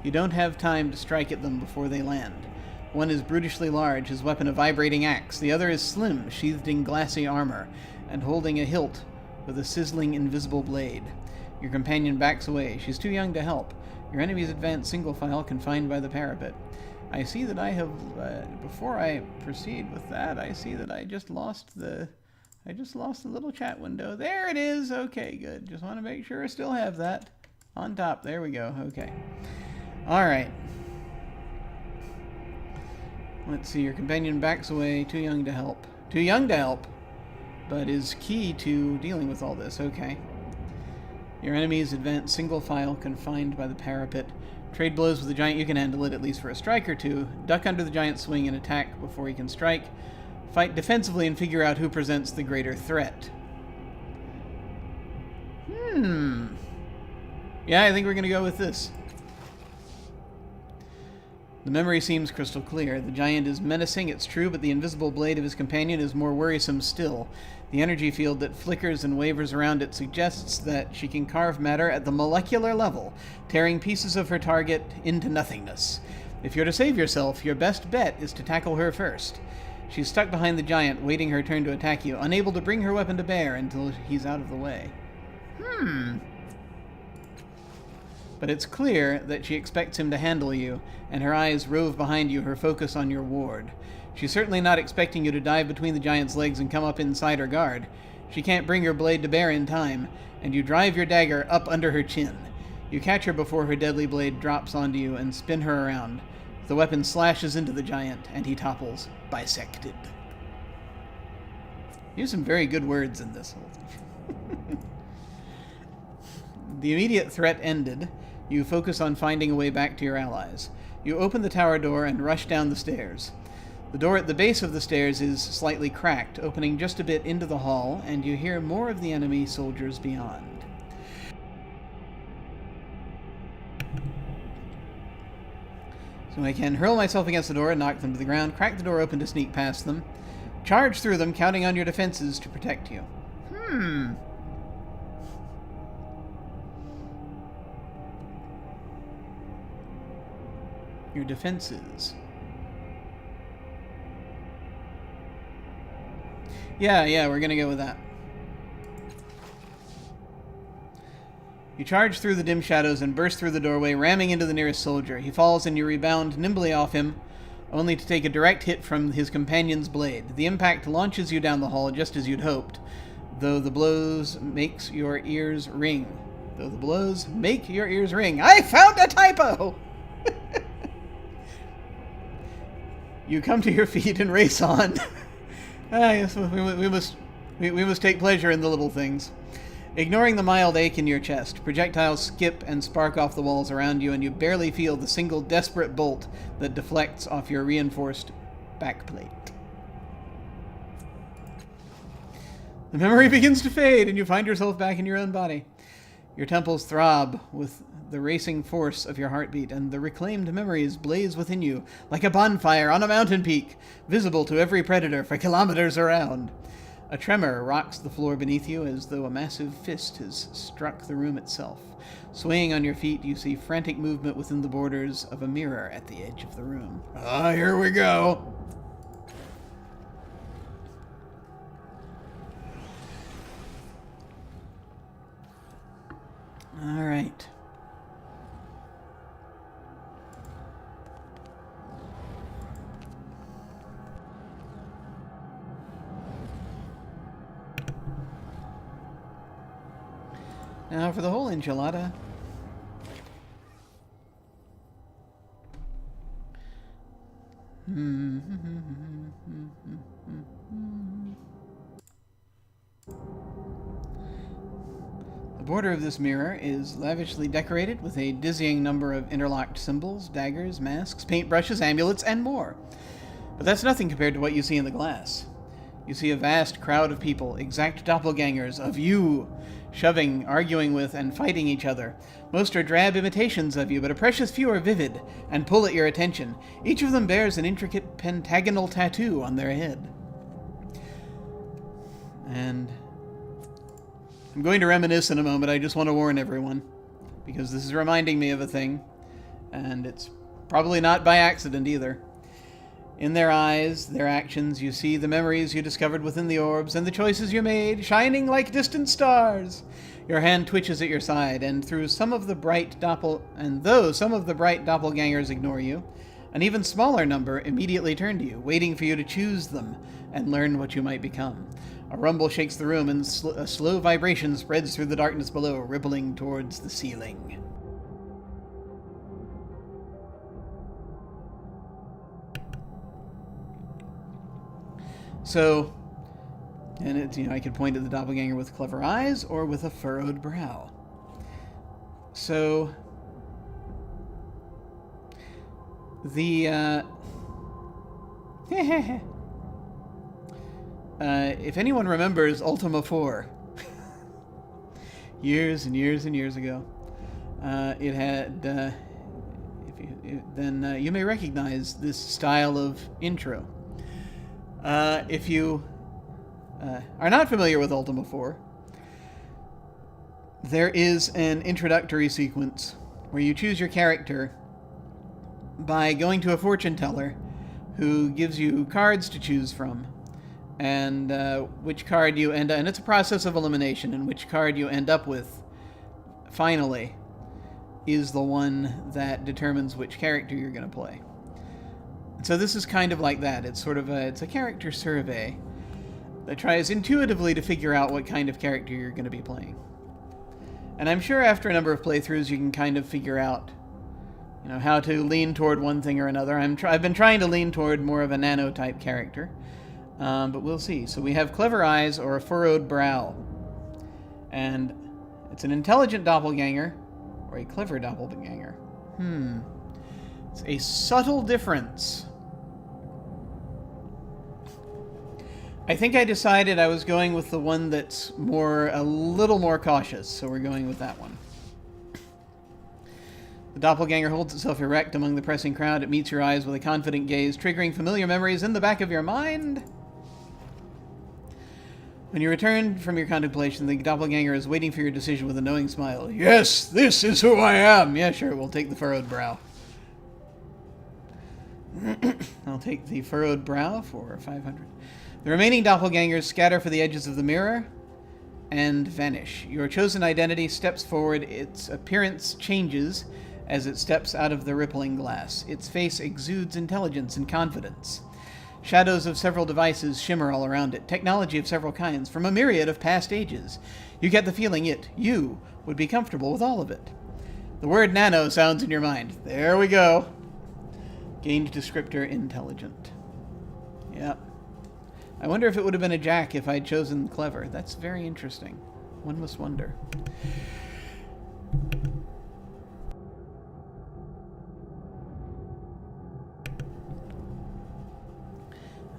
You don't have time to strike at them before they land. One is brutishly large, his weapon a vibrating axe. The other is slim, sheathed in glassy armor, and holding a hilt with a sizzling invisible blade. Your companion backs away. She's too young to help. Your enemies advance single file, confined by the parapet. I see that I have, before I proceed with that, I see that I just lost the little chat window. There it is. Okay, good. Just want to make sure I still have that on top. There we go. Okay. All right. Let's see. Your companion backs away. Too young to help. Too young to help, but is key to dealing with all this. Okay. Your enemies advance single file, confined by the parapet. Trade blows with the giant. You can handle it, at least for a strike or two. Duck under the giant's swing and attack before he can strike. Fight defensively and figure out who presents the greater threat. Yeah, I think we're going to go with this. The memory seems crystal clear. The giant is menacing, it's true, but the invisible blade of his companion is more worrisome still. The energy field that flickers and wavers around it suggests that she can carve matter at the molecular level, tearing pieces of her target into nothingness. If you're to save yourself, your best bet is to tackle her first. She's stuck behind the giant, waiting her turn to attack you, unable to bring her weapon to bear until he's out of the way. But it's clear that she expects him to handle you, and her eyes rove behind you, her focus on your ward. She's certainly not expecting you to dive between the giant's legs and come up inside her guard. She can't bring her blade to bear in time, and you drive your dagger up under her chin. You catch her before her deadly blade drops onto you and spin her around. The weapon slashes into the giant, and he topples, bisected. Use some very good words in this whole thing. The immediate threat ended. You focus on finding a way back to your allies. You open the tower door and rush down the stairs. The door at the base of the stairs is slightly cracked, opening just a bit into the hall, and you hear more of the enemy soldiers beyond. So I can hurl myself against the door and knock them to the ground, crack the door open to sneak past them, charge through them, counting on your defenses to protect you. Your defenses. Yeah, we're gonna go with that. You charge through the dim shadows and burst through the doorway, ramming into the nearest soldier. He falls and you rebound nimbly off him, only to take a direct hit from his companion's blade. The impact launches you down the hall just as you'd hoped, though the blows makes your ears ring. I found a typo! You come to your feet and race on. Yes, we must take pleasure in the little things. Ignoring the mild ache in your chest, projectiles skip and spark off the walls around you, and you barely feel the single desperate bolt that deflects off your reinforced backplate. The memory begins to fade, and you find yourself back in your own body. Your temples throb with the racing force of your heartbeat, and the reclaimed memories blaze within you like a bonfire on a mountain peak, visible to every predator for kilometers around. A tremor rocks the floor beneath you as though a massive fist has struck the room itself. Swaying on your feet, you see frantic movement within the borders of a mirror at the edge of the room. Here we go! All right. Now for the whole enchilada. The border of this mirror is lavishly decorated with a dizzying number of interlocked symbols, daggers, masks, paintbrushes, amulets, and more. But that's nothing compared to what you see in the glass. You see a vast crowd of people, exact doppelgangers of you, shoving, arguing with, and fighting each other. Most are drab imitations of you, but a precious few are vivid and pull at your attention. Each of them bears an intricate pentagonal tattoo on their head. And I'm going to reminisce in a moment. I just want to warn everyone, because this is reminding me of a thing, and it's probably not by accident either. In their eyes, their actions, you see the memories you discovered within the orbs and the choices you made, shining like distant stars. Your hand twitches at your side, and though some of the bright doppelgangers ignore you, an even smaller number immediately turn to you, waiting for you to choose them and learn what you might become. A rumble shakes the room, and a slow vibration spreads through the darkness below, rippling towards the ceiling. So, and it's, I could point at the doppelganger with clever eyes or with a furrowed brow. So, the, if anyone remembers Ultima 4, years and years and years ago, it had, then you may recognize this style of intro. If you are not familiar with Ultima 4, there is an introductory sequence where you choose your character by going to a fortune teller who gives you cards to choose from, and which card you end up, and it's a process of elimination, and which card you end up with finally is the one that determines which character you're going to play. So this is kind of like that. It's sort of it's a character survey that tries intuitively to figure out what kind of character you're going to be playing. And I'm sure after a number of playthroughs you can kind of figure out, how to lean toward one thing or another. I've been trying to lean toward more of a nano-type character, but we'll see. So we have clever eyes or a furrowed brow. And it's an intelligent doppelganger or a clever doppelganger. It's a subtle difference. I think I decided I was going with the one that's a little more cautious, so we're going with that one. The doppelganger holds itself erect among the pressing crowd. It meets your eyes with a confident gaze, triggering familiar memories in the back of your mind. When you return from your contemplation, the doppelganger is waiting for your decision with a knowing smile. Yes, this is who I am. Yeah, sure, we'll take the furrowed brow. I'll take the furrowed brow for 500. The remaining doppelgangers scatter for the edges of the mirror and vanish. Your chosen identity steps forward. Its appearance changes as it steps out of the rippling glass. Its face exudes intelligence and confidence. Shadows of several devices shimmer all around it, technology of several kinds from a myriad of past ages. You get the feeling you would be comfortable with all of it. The word nano sounds in your mind. There we go. Gained descriptor intelligent. Yep. I wonder if it would have been a Jack if I'd chosen clever. That's very interesting. One must wonder.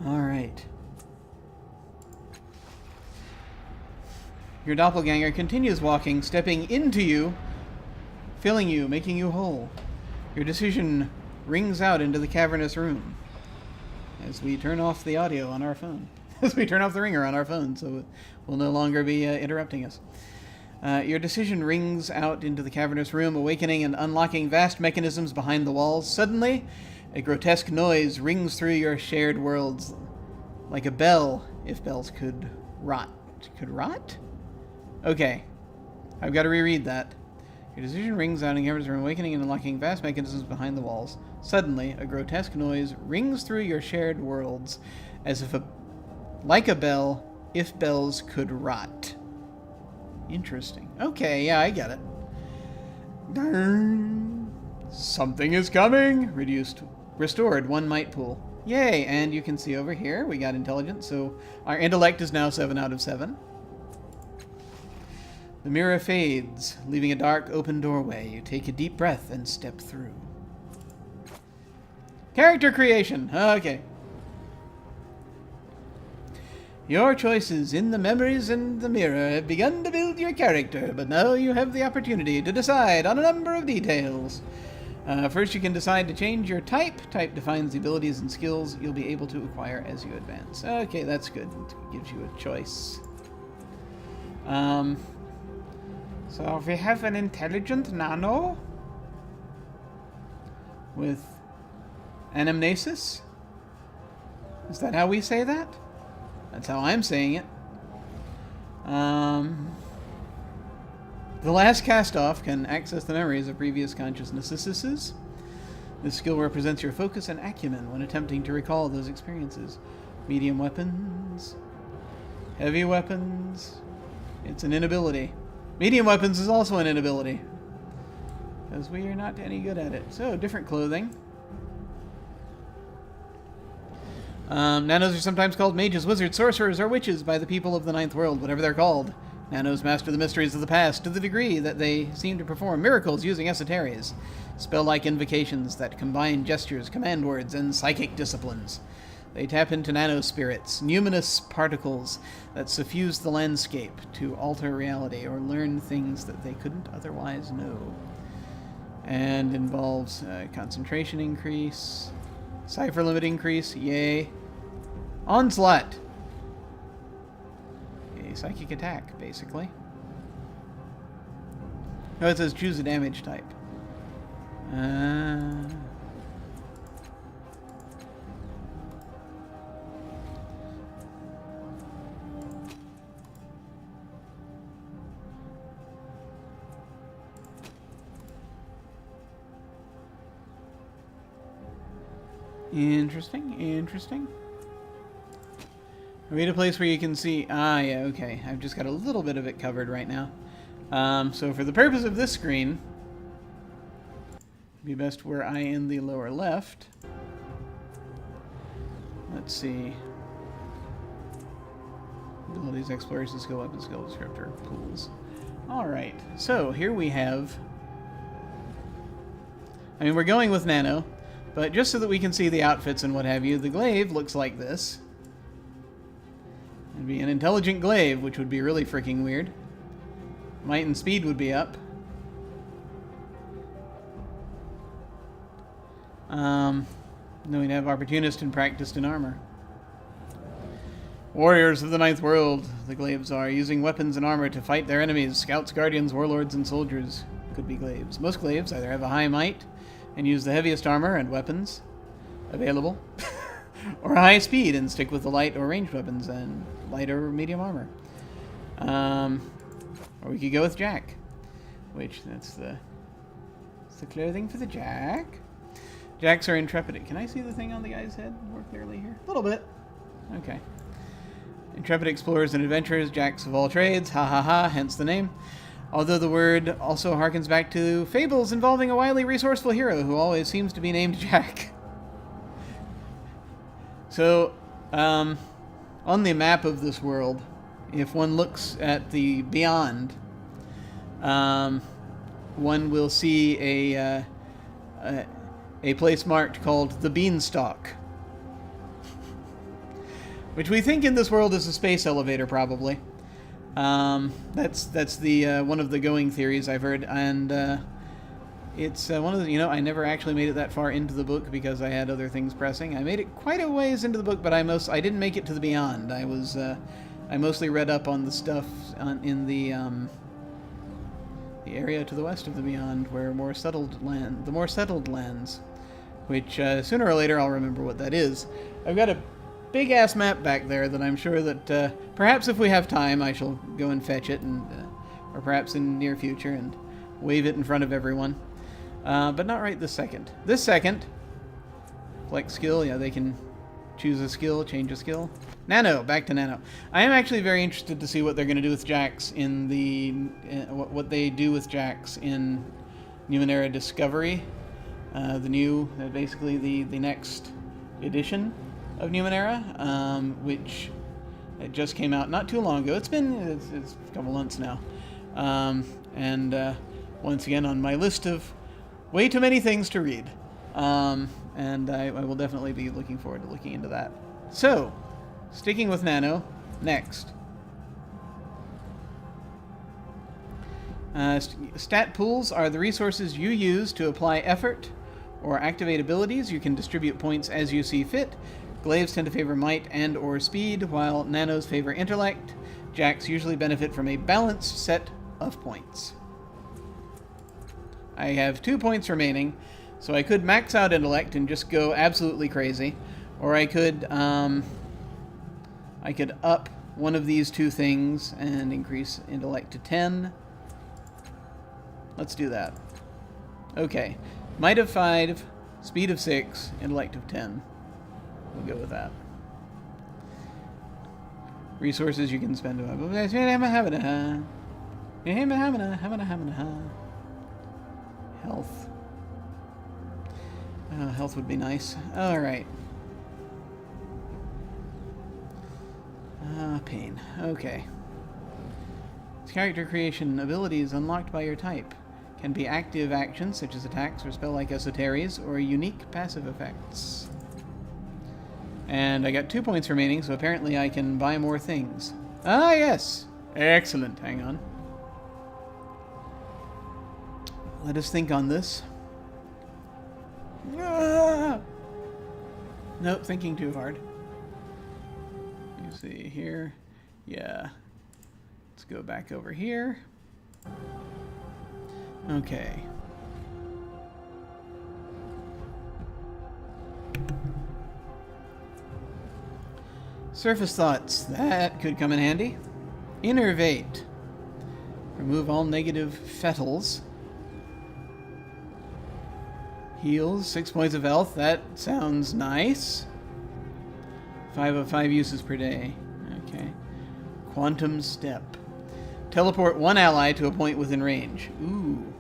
All right. Your doppelganger continues walking, stepping into you, filling you, making you whole. Your decision rings out into the cavernous room as we turn off the audio on our phone. As we turn off the ringer on our phone, so it will no longer be interrupting us. Your decision rings out into the cavernous room, awakening and unlocking vast mechanisms behind the walls. Suddenly, a grotesque noise rings through your shared worlds, like a bell, if bells could rot. Could rot? Okay. I've got to reread that. Your decision rings out in the cavernous room, awakening and unlocking vast mechanisms behind the walls. Suddenly, a grotesque noise rings through your shared worlds, as if like a bell, if bells could rot. Interesting. Okay, yeah, I get it. Darn. Something is coming! Restored 1 might pool. Yay! And you can see over here, we got intelligence, so our intellect is now 7 out of 7. The mirror fades, leaving a dark, open doorway. You take a deep breath and step through. Character creation! Okay. Your choices in the memories in the mirror have begun to build your character, but now you have the opportunity to decide on a number of details. First, you can decide to change your type. Type defines the abilities and skills you'll be able to acquire as you advance. Okay, that's good. It gives you a choice. So we have an intelligent nano with anamnesis. Is that how we say that? That's how I'm saying it. The last cast-off can access the memories of previous consciousnesses. This skill represents your focus and acumen when attempting to recall those experiences. Medium weapons, heavy weapons. It's an inability. Medium weapons is also an inability, because we are not any good at it. So, different clothing. Nanos are sometimes called mages, wizards, sorcerers, or witches by the people of the Ninth World, whatever they're called. Nanos master the mysteries of the past to the degree that they seem to perform miracles using esoteries, spell-like invocations that combine gestures, command words, and psychic disciplines. They tap into nanospirits, numinous particles that suffuse the landscape to alter reality or learn things that they couldn't otherwise know. And involves concentration increase, cipher limit increase, yay. Onslaught! A psychic attack, basically. Oh, it says choose a damage type. Interesting. Are we at a place where you can see... Ah, yeah, okay. I've just got a little bit of it covered right now. So for the purpose of this screen, it'd be best were I in the lower left. Let's see. Abilities, exploration, skill, weapon, skill, descriptor, pools. Alright, so here we have... I mean, we're going with Nano, but just so that we can see the outfits and what have you, the glaive looks like this. It'd be an intelligent glaive, which would be really freaking weird. Might and speed would be up. Then we'd have opportunist and practiced in armor. Warriors of the Ninth World, the glaives are, using weapons and armor to fight their enemies. Scouts, guardians, warlords, and soldiers could be glaives. Most glaives either have a high might and use the heaviest armor and weapons available, or a high speed and stick with the light or ranged weapons and light or medium armor. Or we could go with Jack, which that's the clothing for the Jack. Jacks are intrepid. Can I see the thing on the guy's head more clearly here? A little bit. Okay. Intrepid explorers and adventurers, Jacks of all trades, ha ha ha, hence the name. Although the word also harkens back to fables involving a wily, resourceful hero who always seems to be named Jack. So, on the map of this world, if one looks at the beyond, one will see a place marked called the Beanstalk, which we think in this world is a space elevator, probably. That's the one of the going theories I've heard, and it's one of the, I never actually made it that far into the book because I had other things pressing. I made it quite a ways into the book, but I didn't make it to the beyond. I mostly read up on the stuff in the area to the west of the beyond, where the more settled lands, which sooner or later I'll remember what that is. I've got a big ass map back there that I'm sure that perhaps if we have time I shall go and fetch it, and or perhaps in near future, and wave it in front of everyone. But not right this second. This second, flex skill, yeah, they can Choose a skill, change a skill. Nano, back to Nano. I am actually very interested to see what they're going to do with Jax in the... what they do with Jax in Numenera Discovery. Basically the next edition of Numenera, which it just came out not too long ago. It's a couple months now. Once again on my list of way too many things to read. And I will definitely be looking forward to looking into that. So, sticking with Nano, next. Stat pools are the resources you use to apply effort or activate abilities. You can distribute points as you see fit. Glaives tend to favor might and or speed, while Nanos favor intellect. Jax usually benefit from a balanced set of points. I have 2 points remaining, so I could max out intellect and just go absolutely crazy, or I could up one of these 2 things and increase intellect to 10. Let's do that. Okay, might of 5, speed of 6, intellect of 10. We'll go with that. Resources you can spend. Health. Health would be nice. Alright. Pain. Okay. Character creation abilities unlocked by your type. Can be active actions such as attacks or spell-like esoteries, or unique passive effects. And I got 2 points remaining, so apparently I can buy more things. Ah, yes! Excellent. Hang on. Let us think on this. Ah! Nope, thinking too hard. You see here. Yeah. Let's go back over here. Okay. Surface thoughts. That could come in handy. Innervate. Remove all negative fetals. Heals. 6 points of health. That sounds nice. 5 of 5 uses per day. Okay. Quantum step. Teleport 1 ally to a point within range. Ooh.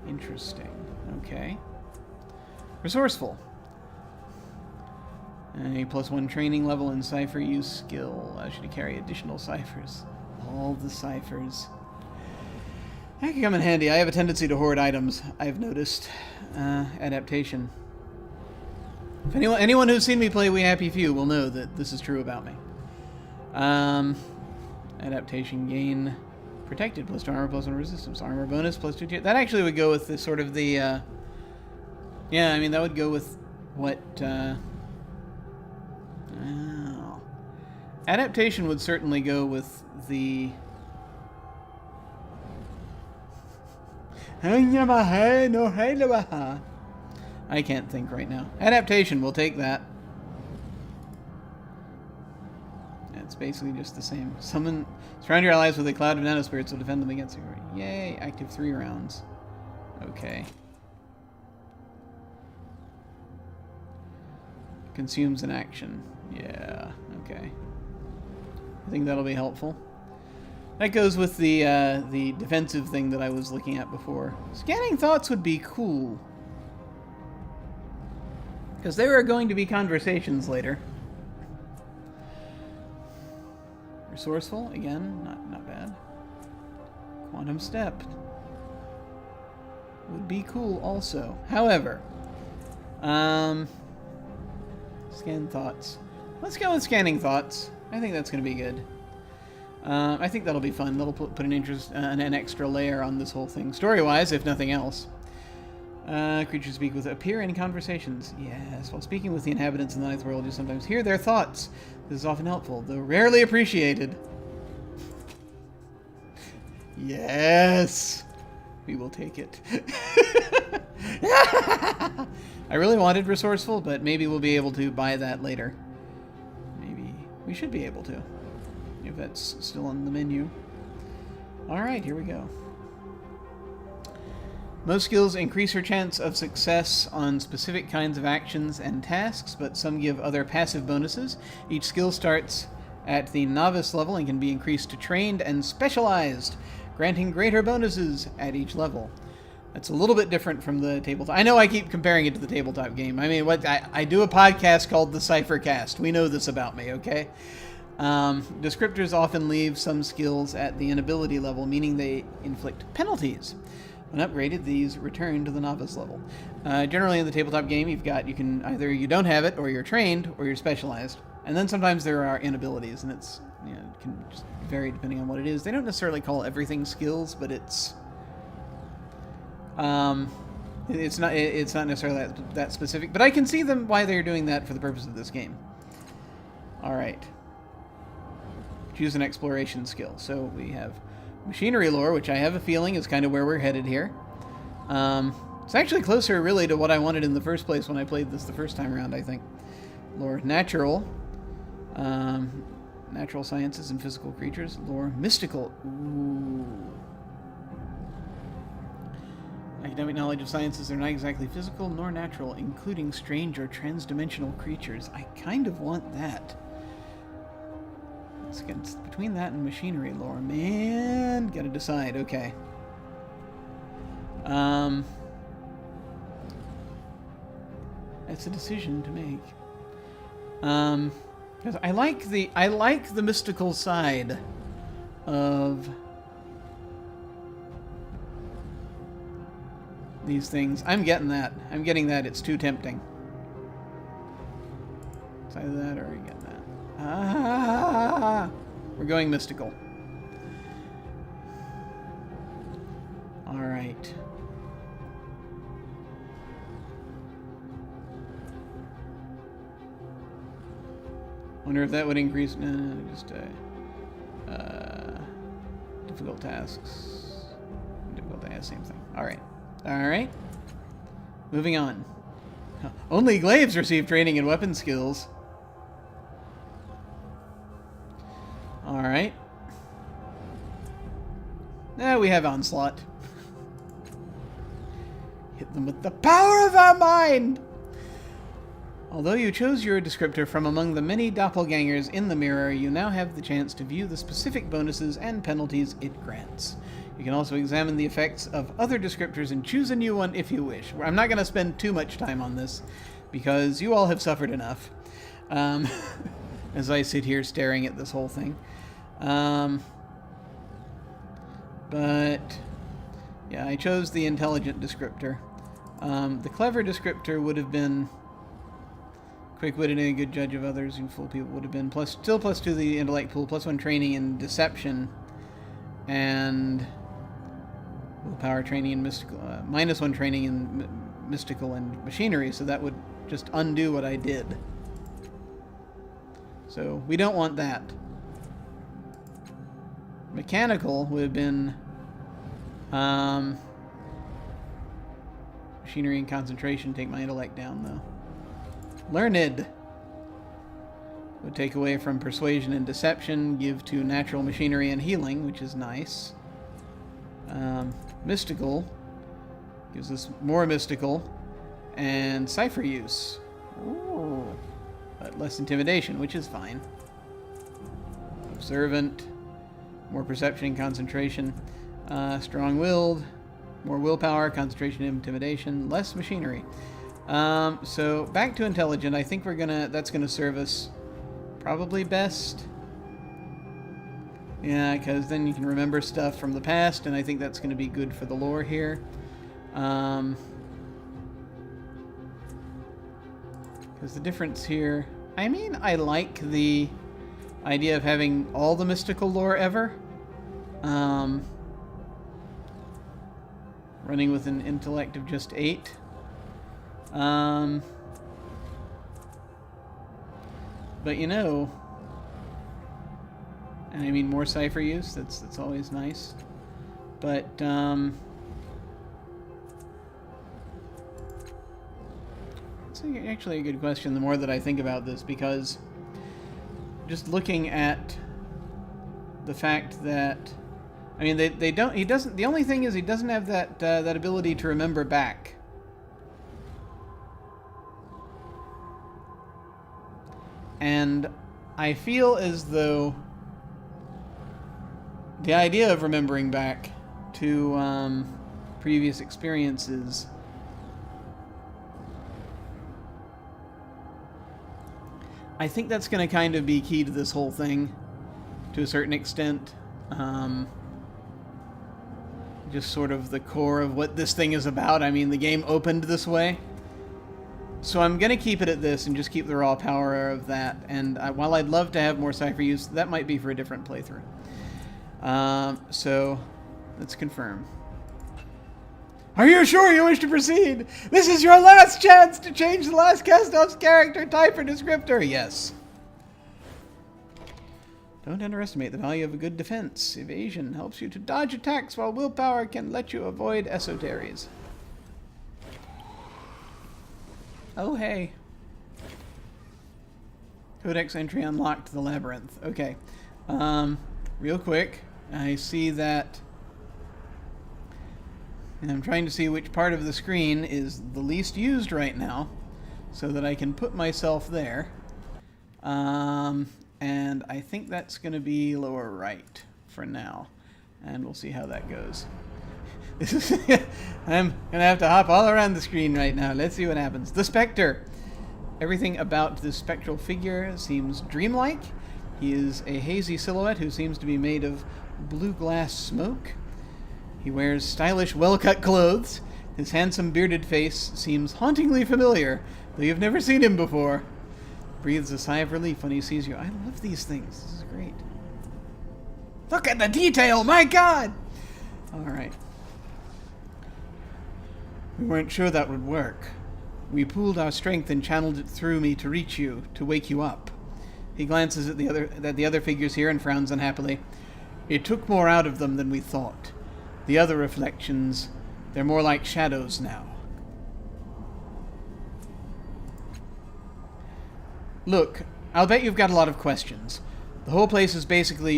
Interesting. Okay. Resourceful. A +1 training level in cipher use skill. Allows you to carry additional ciphers. All the ciphers. That could come in handy. I have a tendency to hoard items, I've noticed. Adaptation. If anyone who's seen me play We Happy Few will know that this is true about me. Adaptation gain. Protected, +2 armor, +1 resistance. Armor bonus, +2... That actually would go with the sort of the... yeah, I mean, that would go with what... Oh. Adaptation would certainly go with the... I can't think right now. Adaptation, we'll take that. It's basically just the same. Surround your allies with a cloud of nanospirits will defend them against you. Yay, active 3 rounds. Okay. Consumes an action. Yeah, okay. I think that'll be helpful. That goes with the defensive thing that I was looking at before. Scanning thoughts would be cool. Because there are going to be conversations later. Resourceful, again, not bad. Quantum step. Would be cool also. However, scan thoughts. Let's go with scanning thoughts. I think that's going to be good. I think that'll be fun. That'll put an extra layer on this whole thing. Story-wise, if nothing else. Creatures speak with appear in conversations. Yes, while speaking with the inhabitants in the ninth world, you sometimes hear their thoughts. This is often helpful, though rarely appreciated. Yes! We will take it. I really wanted resourceful, but maybe we'll be able to buy that later. Maybe we should be able to, if that's still on the menu. Alright, here we go. Most skills increase your chance of success on specific kinds of actions and tasks, but some give other passive bonuses. Each skill starts at the novice level and can be increased to trained and specialized, granting greater bonuses at each level. That's a little bit different from the tabletop. I know I keep comparing it to the tabletop game. I mean, I do a podcast called The Cyphercast. We know this about me, okay? Descriptors often leave some skills at the inability level, meaning they inflict penalties. When upgraded, these return to the novice level. Generally in the tabletop game, you can either you don't have it, or you're trained, or you're specialized. And then sometimes there are inabilities, and it can just vary depending on what it is. They don't necessarily call everything skills, but it's not necessarily that specific. But I can see them why they're doing that for the purpose of this game. All right. Choose an exploration skill. So we have machinery lore, which I have a feeling is kind of where we're headed here. It's actually closer, really, to what I wanted in the first place when I played this the first time around, I think. Lore natural. Natural sciences and physical creatures. Lore mystical. Ooh. Academic knowledge of sciences are not exactly physical nor natural, including strange or transdimensional creatures. I kind of want that. It's between that and machinery lore. Man, gotta decide. Okay. That's a decision to make. Because I like the mystical side of these things. I'm getting that. It's too tempting. It's either that or you get that. We're going mystical. All right. Wonder if that would increase. No, just difficult tasks. Difficult tasks, same thing. All right. All right. Moving on. Only glaives receive training in weapon skills. All right. Now we have Onslaught. Hit them with the power of our mind! Although you chose your descriptor from among the many doppelgangers in the mirror, you now have the chance to view the specific bonuses and penalties it grants. You can also examine the effects of other descriptors and choose a new one if you wish. I'm not going to spend too much time on this, because you all have suffered enough. As I sit here staring at this whole thing. But yeah, I chose the intelligent descriptor. The clever descriptor would have been quick-witted and a good judge of others, and fool people would have been still plus 2 the intellect pool, +1 training in deception, and willpower training in mystical, -1 training in mystical and machinery. So that would just undo what I did. So we don't want that. Mechanical would have been machinery and concentration. Take my intellect down, though. Learned would take away from persuasion and deception, give to natural machinery and healing, which is nice. Mystical gives us more mystical and cipher use. Ooh. But less intimidation, which is fine. Observant, more perception and concentration. Strong-willed, more willpower, concentration and intimidation, less machinery. So back to intelligent. I think that's gonna serve us probably best. Yeah, because then you can remember stuff from the past, and I think that's going to be good for the lore here. Because the difference here... I mean, I like the idea of having all the mystical lore ever. Running with an intellect of just 8. But you know... And I mean, more cipher use, that's always nice. But, it's actually a good question the more that I think about this, because just looking at the fact that I mean, they don't. He doesn't. The only thing is, he doesn't have that ability to remember back. And I feel as though the idea of remembering back to previous experiences I think that's going to kind of be key to this whole thing to a certain extent. Just sort of the core of what this thing is about. I mean, the game opened this way. So I'm going to keep it at this and just keep the raw power of that. And while I'd love to have more Cypher use, that might be for a different playthrough. So let's confirm. Are you sure you wish to proceed? This is your last chance to change the last cast-off's character type or descriptor. Yes. Don't underestimate the value of a good defense. Evasion helps you to dodge attacks, while willpower can let you avoid esoteries. Oh, hey. Codex entry unlocked the labyrinth. Okay. Real quick, I see that... And I'm trying to see which part of the screen is the least used right now, so that I can put myself there. And I think that's going to be lower right for now. And we'll see how that goes. I'm going to have to hop all around the screen right now. Let's see what happens. The Spectre. Everything about this spectral figure seems dreamlike. He is a hazy silhouette who seems to be made of blue glass smoke. He wears stylish, well-cut clothes. His handsome, bearded face seems hauntingly familiar, though you've never seen him before. Breathes a sigh of relief when he sees you. I love these things. This is great. Look at the detail! My God! Alright. We weren't sure that would work. We pooled our strength and channeled it through me to reach you, to wake you up. He glances at the other figures here and frowns unhappily. It took more out of them than we thought. The other reflections, they're more like shadows now. Look, I'll bet you've got a lot of questions. This whole place is basically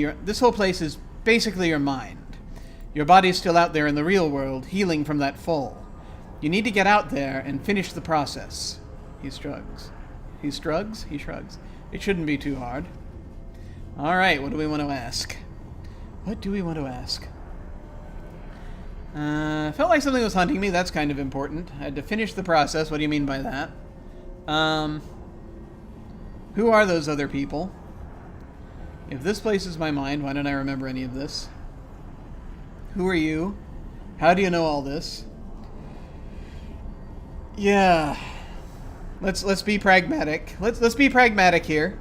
your mind. Your body's still out there in the real world, healing from that fall. You need to get out there and finish the process. He shrugs. He shrugs? He shrugs. It shouldn't be too hard. Alright, what do we want to ask? What do we want to ask? Felt like something was hunting me. That's kind of important. I had to finish the process. What do you mean by that? Who are those other people? If this places my mind, why don't I remember any of this? Who are you? How do you know all this? Yeah. Let's be pragmatic. Let's be pragmatic here.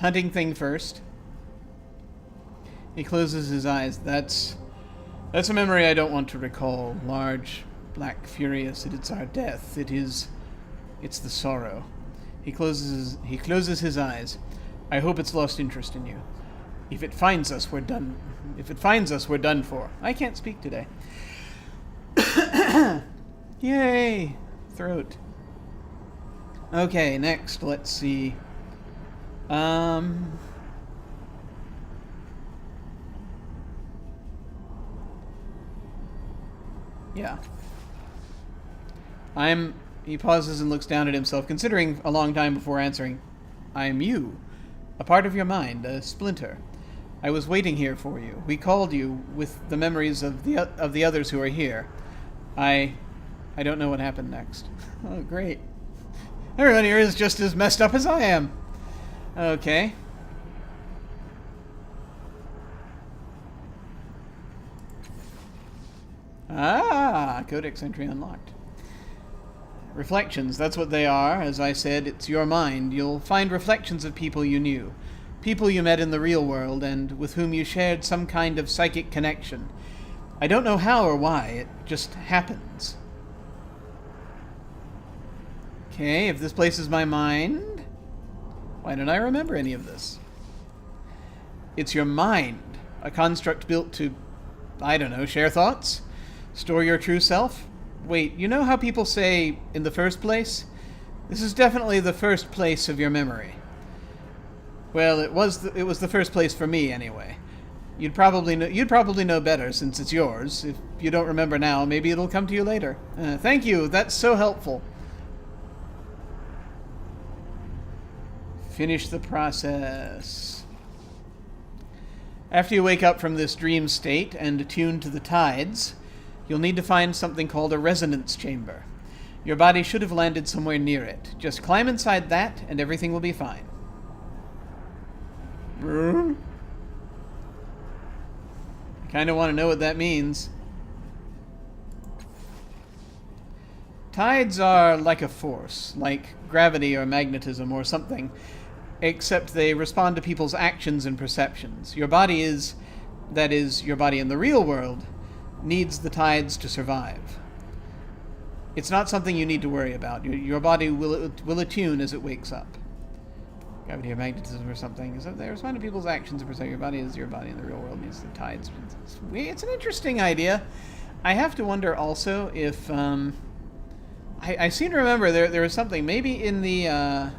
Hunting thing first. He closes his eyes. That's a memory I don't want to recall. Large, black, furious. It's our death. It's the sorrow. He closes his eyes. I hope it's lost interest in you. If it finds us, we're done. If it finds us, we're done for. I can't speak today. Yay! Throat. Okay, next, let's see. Yeah. He pauses and looks down at himself, considering a long time before answering. I'm you. A part of your mind, a splinter. I was waiting here for you. We called you with the memories of the others who are here. I don't know what happened next. Oh, great. Everyone here is just as messed up as I am. Okay. Ah, Codex entry unlocked. Reflections, that's what they are. As I said, it's your mind. You'll find reflections of people you knew. People you met in the real world and with whom you shared some kind of psychic connection. I don't know how or why, it just happens. Okay, if this places my mind, why don't I remember any of this? It's your mind, a construct built to, I don't know, share thoughts? Store your true self? Wait, you know how people say, in the first place? This is definitely the first place of your memory. Well, it was the first place for me, anyway. You'd probably know better since it's yours. If you don't remember now, maybe it'll come to you later. Thank you. That's so helpful. Finish the process. After you wake up from this dream state and attune to the tides, you'll need to find something called a resonance chamber. Your body should have landed somewhere near it. Just climb inside that and everything will be fine. I kind of want to know what that means. Tides are like a force, like gravity or magnetism or something, except they respond to people's actions and perceptions. Your body is, that is, your body in the real world, needs the tides to survive. It's not something you need to worry about. Your body will attune as it wakes up. Gravity or magnetism or something. So they respond to people's actions and perceptions. Your body is your body in the real world needs the tides. It's an interesting idea. I have to wonder also if... I seem to remember there was something, maybe in the...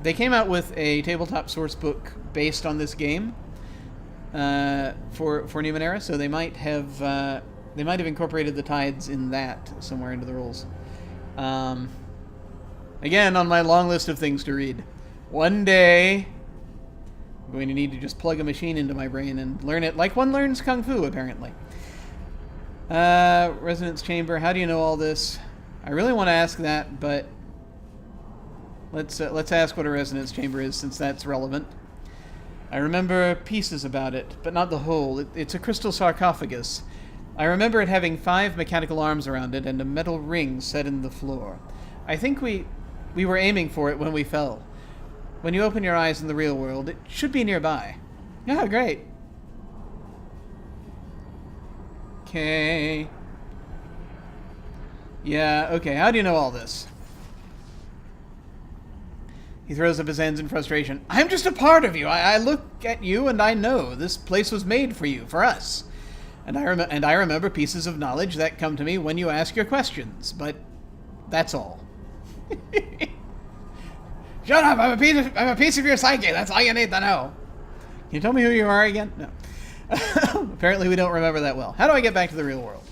they came out with a tabletop source book based on this game for Numenera, so they might have incorporated the tides in that somewhere into the rules. Again, on my long list of things to read. One day, I'm going to need to just plug a machine into my brain and learn it like one learns Kung Fu, apparently. Resonance chamber, how do you know all this? I really want to ask that, but let's ask what a resonance chamber is, since that's relevant. I remember pieces about it, but not the whole. It's a crystal sarcophagus. I remember it having 5 mechanical arms around it and a metal ring set in the floor. I think we were aiming for it when we fell. When you open your eyes in the real world, it should be nearby. Yeah, great. Okay. Yeah, okay, how do you know all this? He throws up his hands in frustration. I'm just a part of you. I look at you and I know this place was made for you, for us. And I remember pieces of knowledge that come to me when you ask your questions, but that's all. Shut up! I'm a piece of your psyche. That's all you need to know. Can you tell me who you are again? No. Apparently we don't remember that well. How do I get back to the real world?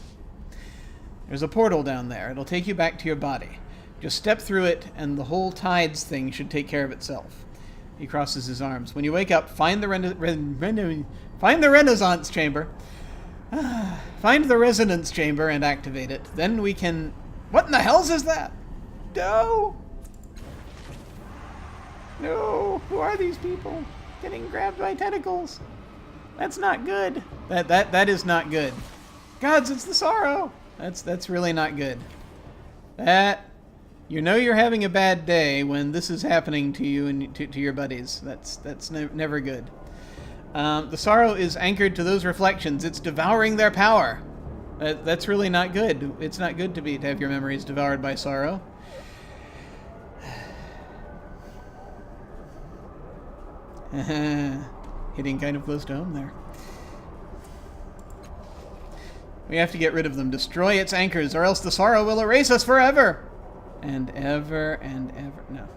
There's a portal down there. It'll take you back to your body. Just step through it, and the whole tides thing should take care of itself. He crosses his arms. When you wake up, find the Renaissance chamber. Find the resonance chamber and activate it. Then we can... What in the hell is that? No! No! Who are these people? Getting grabbed by tentacles. That's not good. That is not good. Gods, it's the sorrow. That's really not good. You know you're having a bad day when this is happening to you and to your buddies. That's never good. The sorrow is anchored to those reflections. It's devouring their power. That's really not good. It's not good to have your memories devoured by sorrow. Hitting kind of close to home there. We have to get rid of them. Destroy its anchors, or else the sorrow will erase us forever. And ever and ever. No.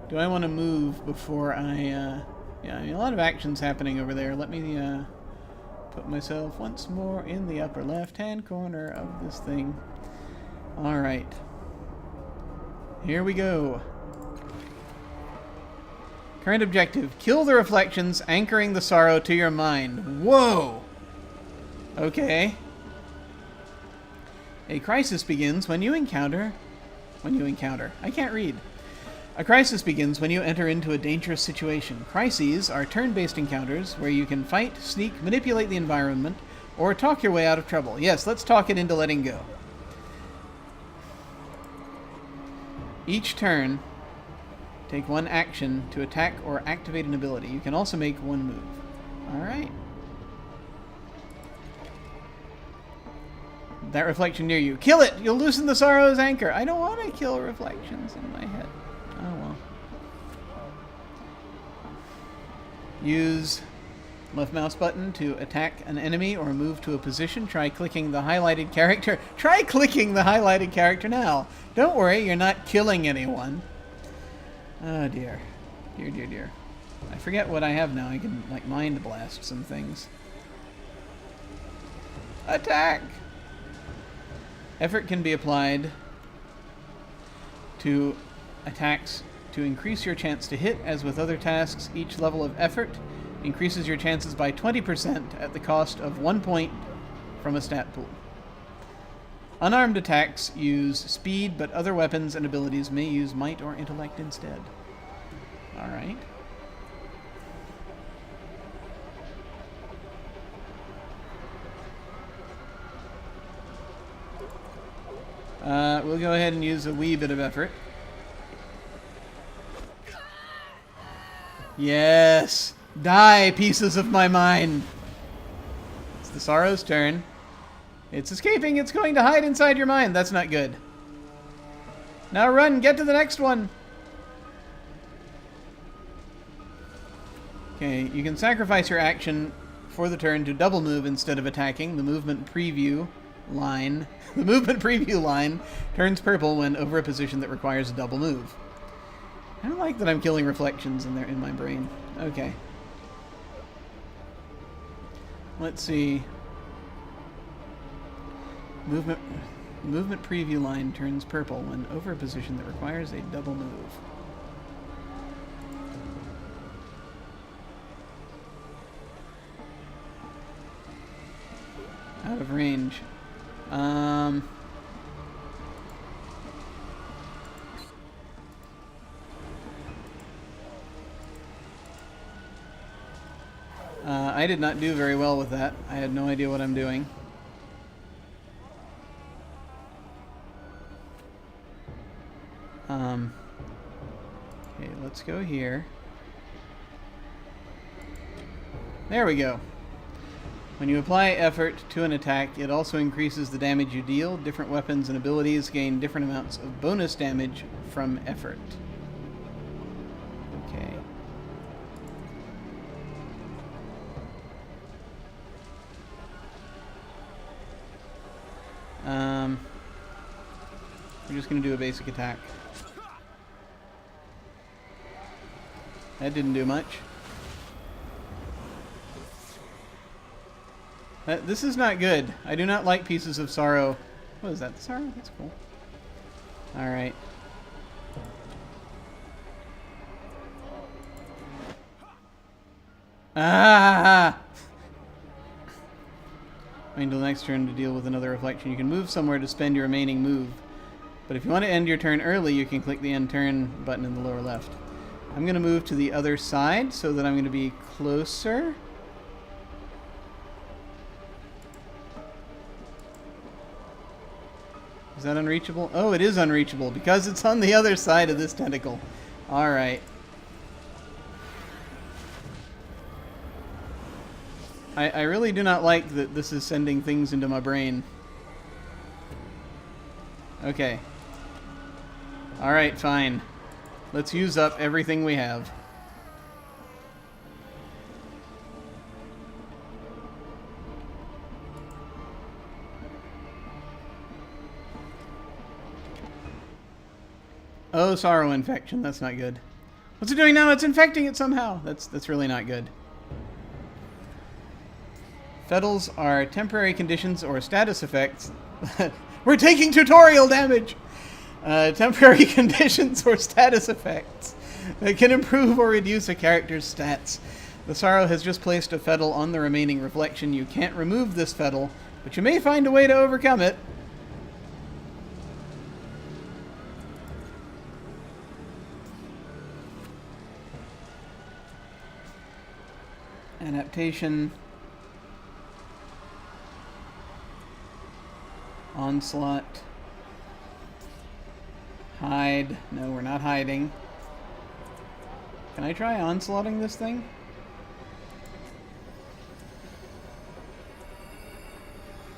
Do I want to move before I... Yeah, I mean, a lot of action's happening over there. Let me put myself once more in the upper left-hand corner of this thing. Alright. Here we go. Current objective. Kill the reflections, anchoring the sorrow to your mind. Whoa! Okay. A crisis begins when you encounter... I can't read. A crisis begins when you enter into a dangerous situation. Crises are turn-based encounters where you can fight, sneak, manipulate the environment, or talk your way out of trouble. Yes, let's talk it into letting go. Each turn, take one action to attack or activate an ability. You can also make one move. Alright. That reflection near you. Kill it! You'll loosen the sorrow's anchor. I don't want to kill reflections in my head. Oh well. Use left mouse button to attack an enemy or move to a position. Try clicking the highlighted character. Try clicking the highlighted character now. Don't worry, you're not killing anyone. Oh dear. Dear, dear, dear. I forget what I have now. I can, like, mind blast some things. Attack! Effort can be applied to attacks to increase your chance to hit. As with other tasks, each level of effort increases your chances by 20% at the cost of 1 point from a stat pool. Unarmed attacks use speed, but other weapons and abilities may use might or intellect instead. Alright. We'll go ahead and use a wee bit of effort. Yes! Die, pieces of my mind! It's the Sorrow's turn. It's escaping. It's going to hide inside your mind. That's not good. Now run. Get to the next one. Okay, you can sacrifice your action for the turn to double move instead of attacking. The movement preview line turns purple when over a position that requires a double move. I don't like that I'm killing reflections in my brain. Okay. Let's see. Movement preview line turns purple when over a position that requires a double move. Out of range. I did not do very well with that. I had no idea what I'm doing. Okay, let's go here. There we go. When you apply effort to an attack, it also increases the damage you deal. Different weapons and abilities gain different amounts of bonus damage from effort. Okay. We're just going to do a basic attack. That didn't do much. This is not good. I do not like pieces of sorrow. What is that? The sorrow? That's cool. Alright. Ah! Wait until the next turn to deal with another reflection. You can move somewhere to spend your remaining move. But if you want to end your turn early, you can click the end turn button in the lower left. I'm going to move to the other side so that I'm going to be closer. Is that unreachable? Oh, it is unreachable because it's on the other side of this tentacle. Alright. I really do not like that this is sending things into my brain. Okay. Alright, fine. Let's use up everything we have. Oh, sorrow infection. That's not good. What's it doing now? It's infecting it somehow. That's really not good. Fettles are temporary conditions or status effects. We're taking tutorial damage! Temporary conditions or status effects that can improve or reduce a character's stats. The sorrow has just placed a fettle on the remaining reflection. You can't remove this fettle, but you may find a way to overcome it. Adaptation. Onslaught. Hide. No, we're not hiding. Can I try onslaughting this thing?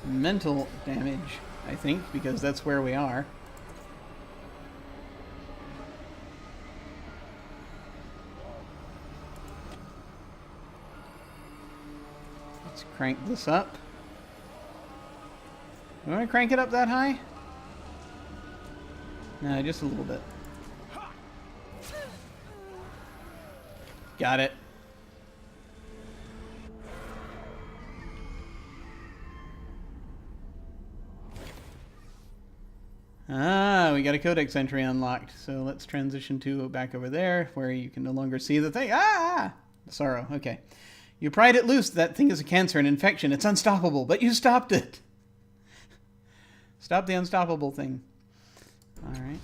Mental damage, I think, because that's where we are. Let's crank this up. Do you want to crank it up that high? No, just a little bit. Got it. Ah, we got a codex entry unlocked. So let's transition to back over there where you can no longer see the thing. Ah! Sorrow. Okay. You pried it loose. That thing is a cancer, an infection. It's unstoppable, but you stopped it. Stop the unstoppable thing. All right.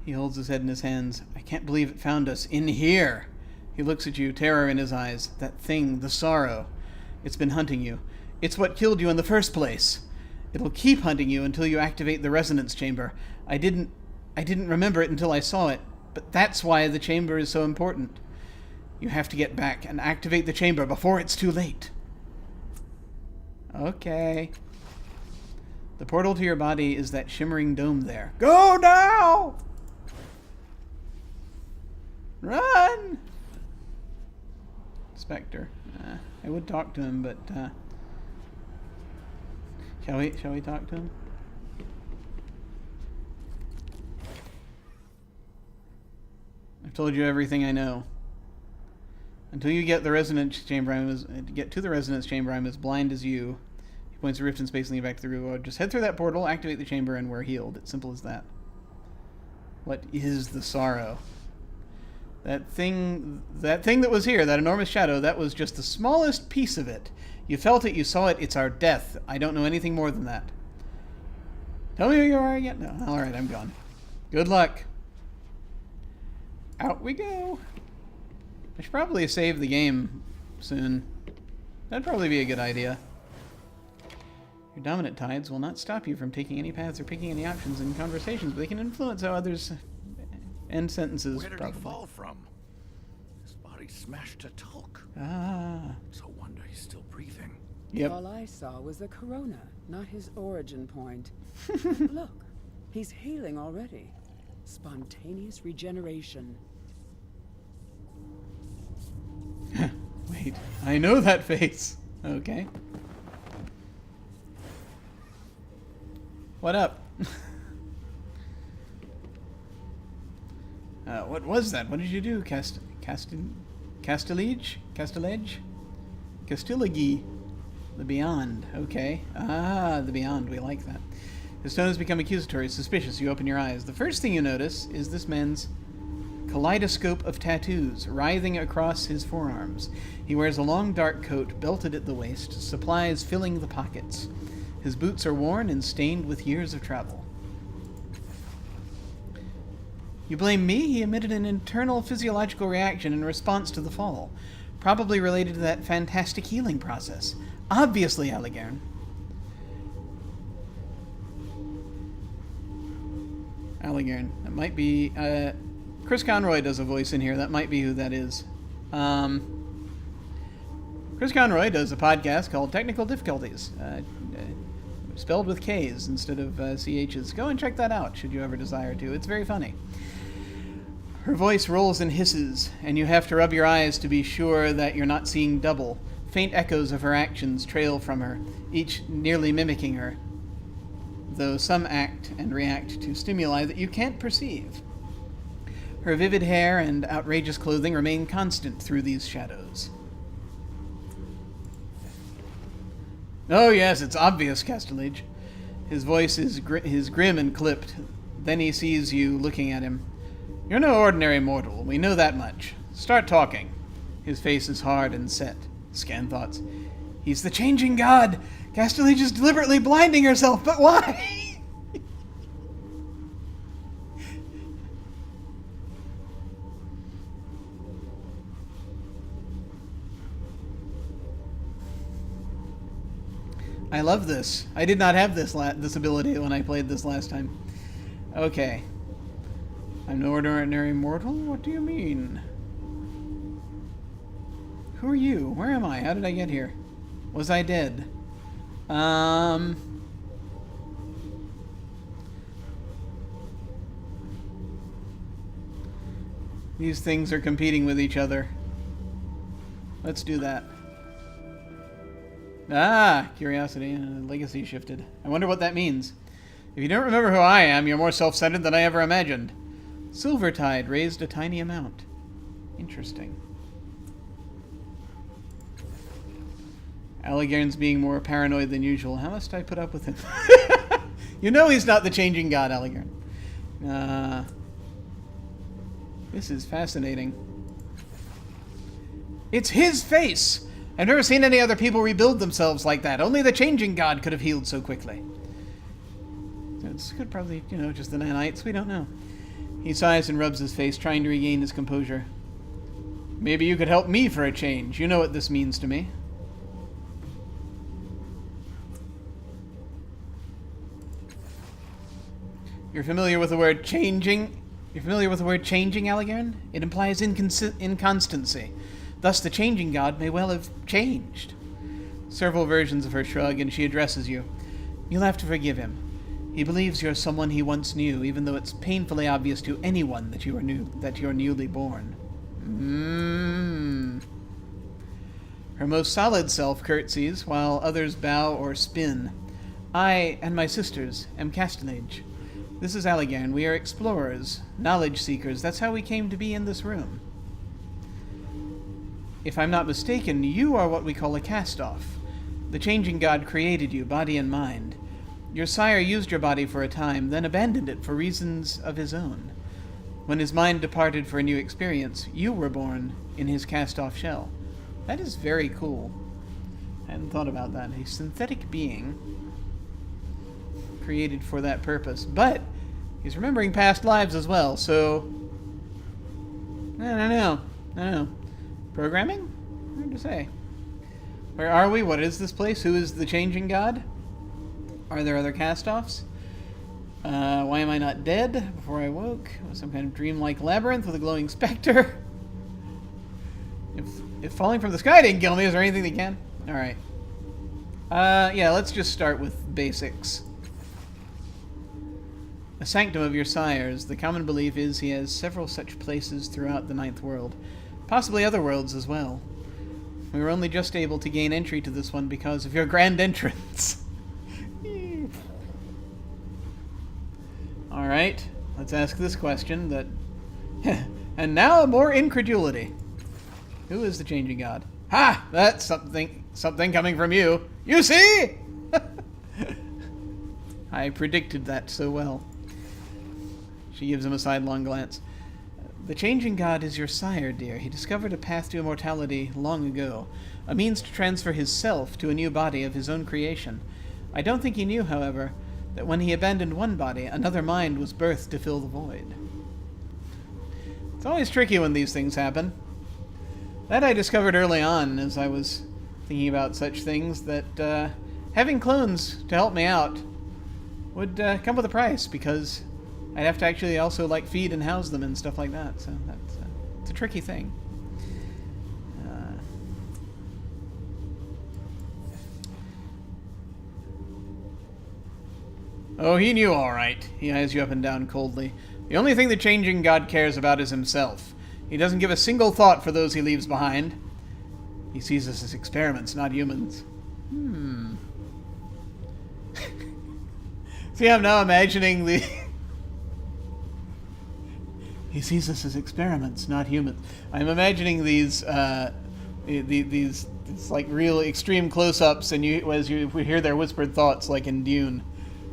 He holds his head in his hands. I can't believe it found us in here. He looks at you, terror in his eyes. That thing, the sorrow. It's been hunting you. It's what killed you in the first place. It'll keep hunting you until you activate the resonance chamber. I didn't remember it until I saw it, but that's why the chamber is so important. You have to get back and activate the chamber before it's too late. Okay. The portal to your body is that shimmering dome there. Go now! Run! Spectre. I would talk to him, but shall we talk to him? I've told you everything I know. Until you get the resonance chamber, I'm as blind as you. He points a rift in space and leads back to the real world. Just head through that portal, activate the chamber, and we're healed. It's simple as that. What is the sorrow? That thing that was here, that enormous shadow, that was just the smallest piece of it. You felt it, you saw it, it's our death. I don't know anything more than that. Tell me who you are again? No, alright, I'm gone. Good luck. Out we go. I should probably save the game soon. That'd probably be a good idea. Your dominant tides will not stop you from taking any paths or picking any options in conversations, but they can influence how others end sentences. Where did probably. he fall from? His body smashed to talk. Ah. It's a wonder he's still breathing. Yep. All I saw was a corona, not his origin point. Look, he's healing already. Spontaneous regeneration. Wait, I know that face. Okay. What up? What was that? What did you do, Castilege? Castilegi. The Beyond. Okay. Ah, the Beyond. We like that. His tone has become accusatory, suspicious. You open your eyes. The first thing you notice is this man's kaleidoscope of tattoos writhing across his forearms. He wears a long dark coat belted at the waist, supplies filling the pockets. His boots are worn and stained with years of travel. You blame me? He emitted an internal physiological reaction in response to the fall, probably related to that fantastic healing process. Obviously, Alligern. Alligern. That might be... Chris Conroy does a voice in here. That might be who that is. Chris Conroy does a podcast called Technical Difficulties. Spelled with K's instead of CH's. Go and check that out, should you ever desire to. It's very funny. Her voice rolls and hisses, and you have to rub your eyes to be sure that you're not seeing double. Faint echoes of her actions trail from her, each nearly mimicking her, though some act and react to stimuli that you can't perceive. Her vivid hair and outrageous clothing remain constant through these shadows. Oh yes, it's obvious, Castilege. His voice is grim and clipped. Then he sees you looking at him. You're no ordinary mortal, we know that much. Start talking. His face is hard and set. Scan thoughts. He's the changing god! Castilege is deliberately blinding herself, but why? I love this. I did not have this ability when I played this last time. Okay. I'm no ordinary mortal? What do you mean? Who are you? Where am I? How did I get here? Was I dead? These things are competing with each other. Let's do that. Ah, curiosity. Legacy shifted. I wonder what that means. If you don't remember who I am, you're more self-centered than I ever imagined. Silvertide raised a tiny amount. Interesting. Aligarn's being more paranoid than usual. How must I put up with him? You know he's not the changing god, Aligarn. This is fascinating. It's his face! I've never seen any other people rebuild themselves like that. Only the changing god could have healed so quickly. It's could probably, just the nanites. We don't know. He sighs and rubs his face, trying to regain his composure. Maybe you could help me for a change. You know what this means to me. You're familiar with the word changing? You're familiar with the word changing, Aligarn? It implies inconstancy. Thus, the changing god may well have changed. Several versions of her shrug, and she addresses you. You'll have to forgive him. He believes you're someone he once knew, even though it's painfully obvious to anyone that you're newly born. Her most solid self curtsies, while others bow or spin. I and my sisters am Castanage. This is Aligarn. We are explorers, knowledge seekers. That's how we came to be in this room. If I'm not mistaken, you are what we call a cast-off. The changing god created you, body and mind. Your sire used your body for a time, then abandoned it for reasons of his own. When his mind departed for a new experience, you were born in his cast-off shell. That is very cool. I hadn't thought about that. A synthetic being created for that purpose. But he's remembering past lives as well, so I don't know. Programming? Hard to say. Where are we? What is this place? Who is the changing god? Are there other cast-offs? Why am I not dead before I woke? Some kind of dreamlike labyrinth with a glowing specter. If falling from the sky didn't kill me, is there anything that can? Alright. Yeah, let's just start with basics. A sanctum of your sire's. The common belief is he has several such places throughout the Ninth World. Possibly other worlds as well. We were only just able to gain entry to this one because of your grand entrance. Alright, let's ask this question that... and now more incredulity. Who is the changing god? Ha! That's something coming from you. You see? I predicted that so well. She gives him a sidelong glance. The changing god is your sire, dear. He discovered a path to immortality long ago, a means to transfer his self to a new body of his own creation. I don't think he knew, however, that when he abandoned one body, another mind was birthed to fill the void. It's always tricky when these things happen. That I discovered early on as I was thinking about such things, that having clones to help me out would come with a price, because I'd have to actually also feed and house them and stuff like that. So that's it's a tricky thing. Oh, he knew all right. He eyes you up and down coldly. The only thing the changing god cares about is himself. He doesn't give a single thought for those he leaves behind. He sees us as experiments, not humans. See, I'm now imagining the... He sees us as experiments, not humans. I'm imagining these real extreme close-ups, and we hear their whispered thoughts, like in Dune.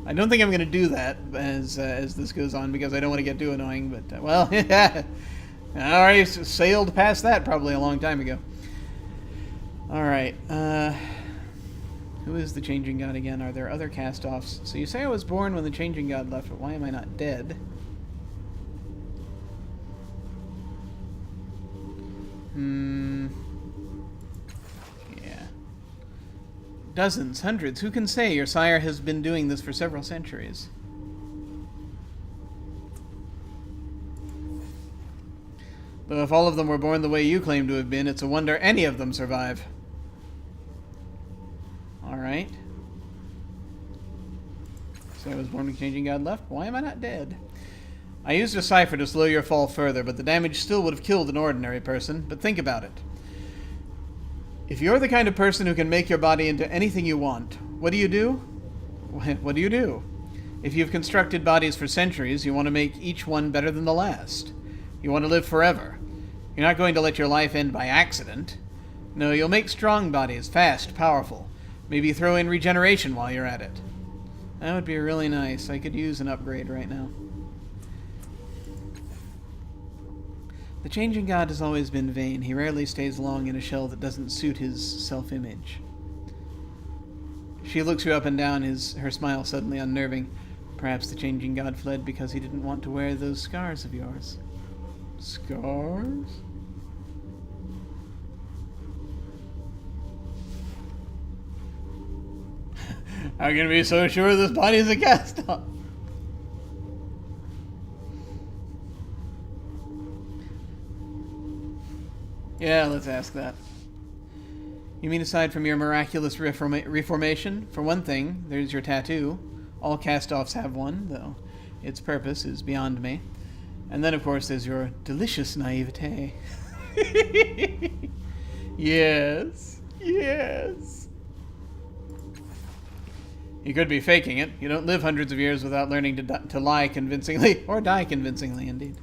I don't think I'm going to do that as this goes on, because I don't want to get too annoying. But well, yeah, I already sailed past that probably a long time ago. All right, who is the changing god again? Are there other cast-offs? So you say I was born when the changing god left, but why am I not dead? Yeah. Dozens, hundreds. Who can say? Your sire has been doing this for several centuries. Though if all of them were born the way you claim to have been, it's a wonder any of them survive. Alright. So I was born when the changing god left. Why am I not dead? I used a cipher to slow your fall further, but the damage still would have killed an ordinary person. But think about it. If you're the kind of person who can make your body into anything you want, what do you do? What do you do? If you've constructed bodies for centuries, you want to make each one better than the last. You want to live forever. You're not going to let your life end by accident. No, you'll make strong bodies, fast, powerful. Maybe throw in regeneration while you're at it. That would be really nice. I could use an upgrade right now. The changing god has always been vain. He rarely stays long in a shell that doesn't suit his self-image. She looks you up and down, her smile suddenly unnerving. Perhaps the changing god fled because he didn't want to wear those scars of yours. Scars? How can you be so sure this body is a cast-off? Yeah, let's ask that. You mean aside from your miraculous reformation? For one thing, there's your tattoo. All cast-offs have one, though its purpose is beyond me. And then, of course, there's your delicious naivete. Yes. Yes. You could be faking it. You don't live hundreds of years without learning to lie convincingly, or die convincingly, indeed.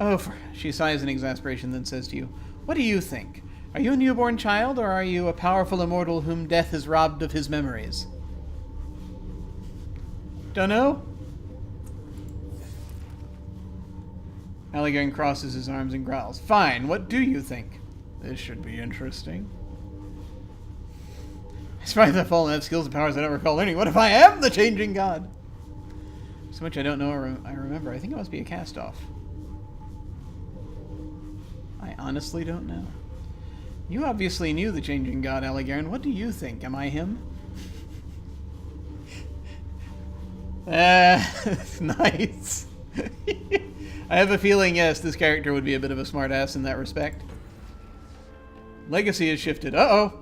Oh, she sighs in exasperation, then says to you, "What do you think? Are you a newborn child, or are you a powerful immortal whom death has robbed of his memories?" Dunno? Alligator crosses his arms and growls. Fine, what do you think? This should be interesting. Despite the fallen have skills and powers I don't recall learning, what if I am the changing god? So much I don't know or I remember. I think it must be a cast-off. I honestly don't know. You obviously knew the changing god, Alligaron. What do you think? Am I him? Nice. I have a feeling, yes, this character would be a bit of a smartass in that respect. Legacy has shifted. Uh-oh.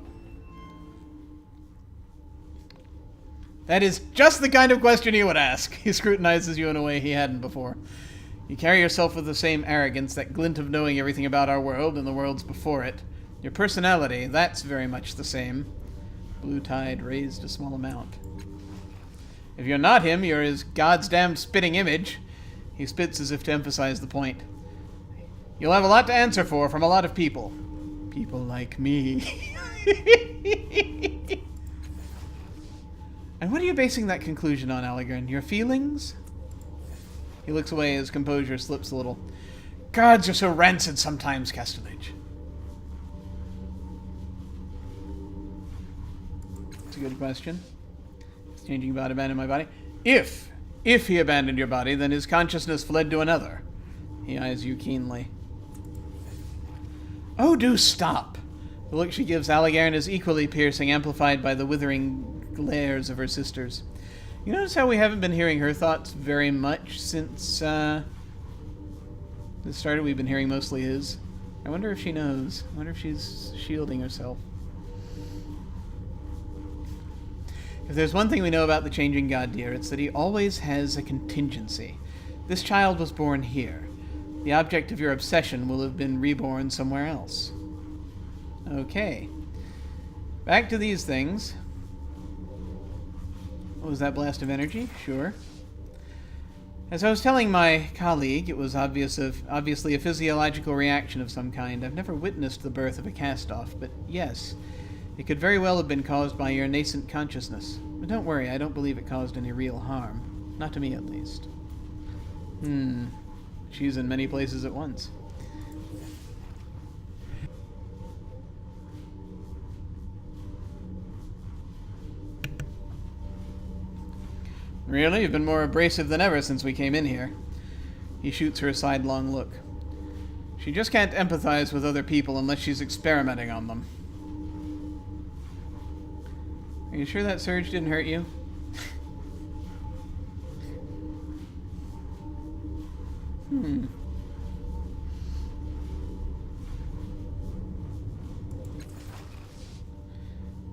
That is just the kind of question he would ask. He scrutinizes you in a way he hadn't before. You carry yourself with the same arrogance, that glint of knowing everything about our world and the worlds before it. Your personality, that's very much the same. Blue Tide raised a small amount. If you're not him, you're his god's damned spitting image. He spits as if to emphasize the point. You'll have a lot to answer for from a lot of people. People like me. And what are you basing that conclusion on, Alligern? Your feelings? He looks away, his composure slips a little. Gods are so rancid sometimes, Castellage. That's a good question. He's changing about abandon my body. If he abandoned your body, then his consciousness fled to another. He eyes you keenly. Oh, do stop! The look she gives Alligern is equally piercing, amplified by the withering glares of her sisters. You notice how we haven't been hearing her thoughts very much since, this started? We've been hearing mostly his. I wonder if she knows. I wonder if she's shielding herself. If there's one thing we know about the changing god, dear, it's that he always has a contingency. This child was born here. The object of your obsession will have been reborn somewhere else. Okay. Back to these things. What was that blast of energy? Sure. As I was telling my colleague, it was obviously a physiological reaction of some kind. I've never witnessed the birth of a cast-off, but yes, it could very well have been caused by your nascent consciousness. But don't worry, I don't believe it caused any real harm. Not to me, at least. She's in many places at once. Really? You've been more abrasive than ever since we came in here. He shoots her a sidelong look. She just can't empathize with other people unless she's experimenting on them. Are you sure that surge didn't hurt you?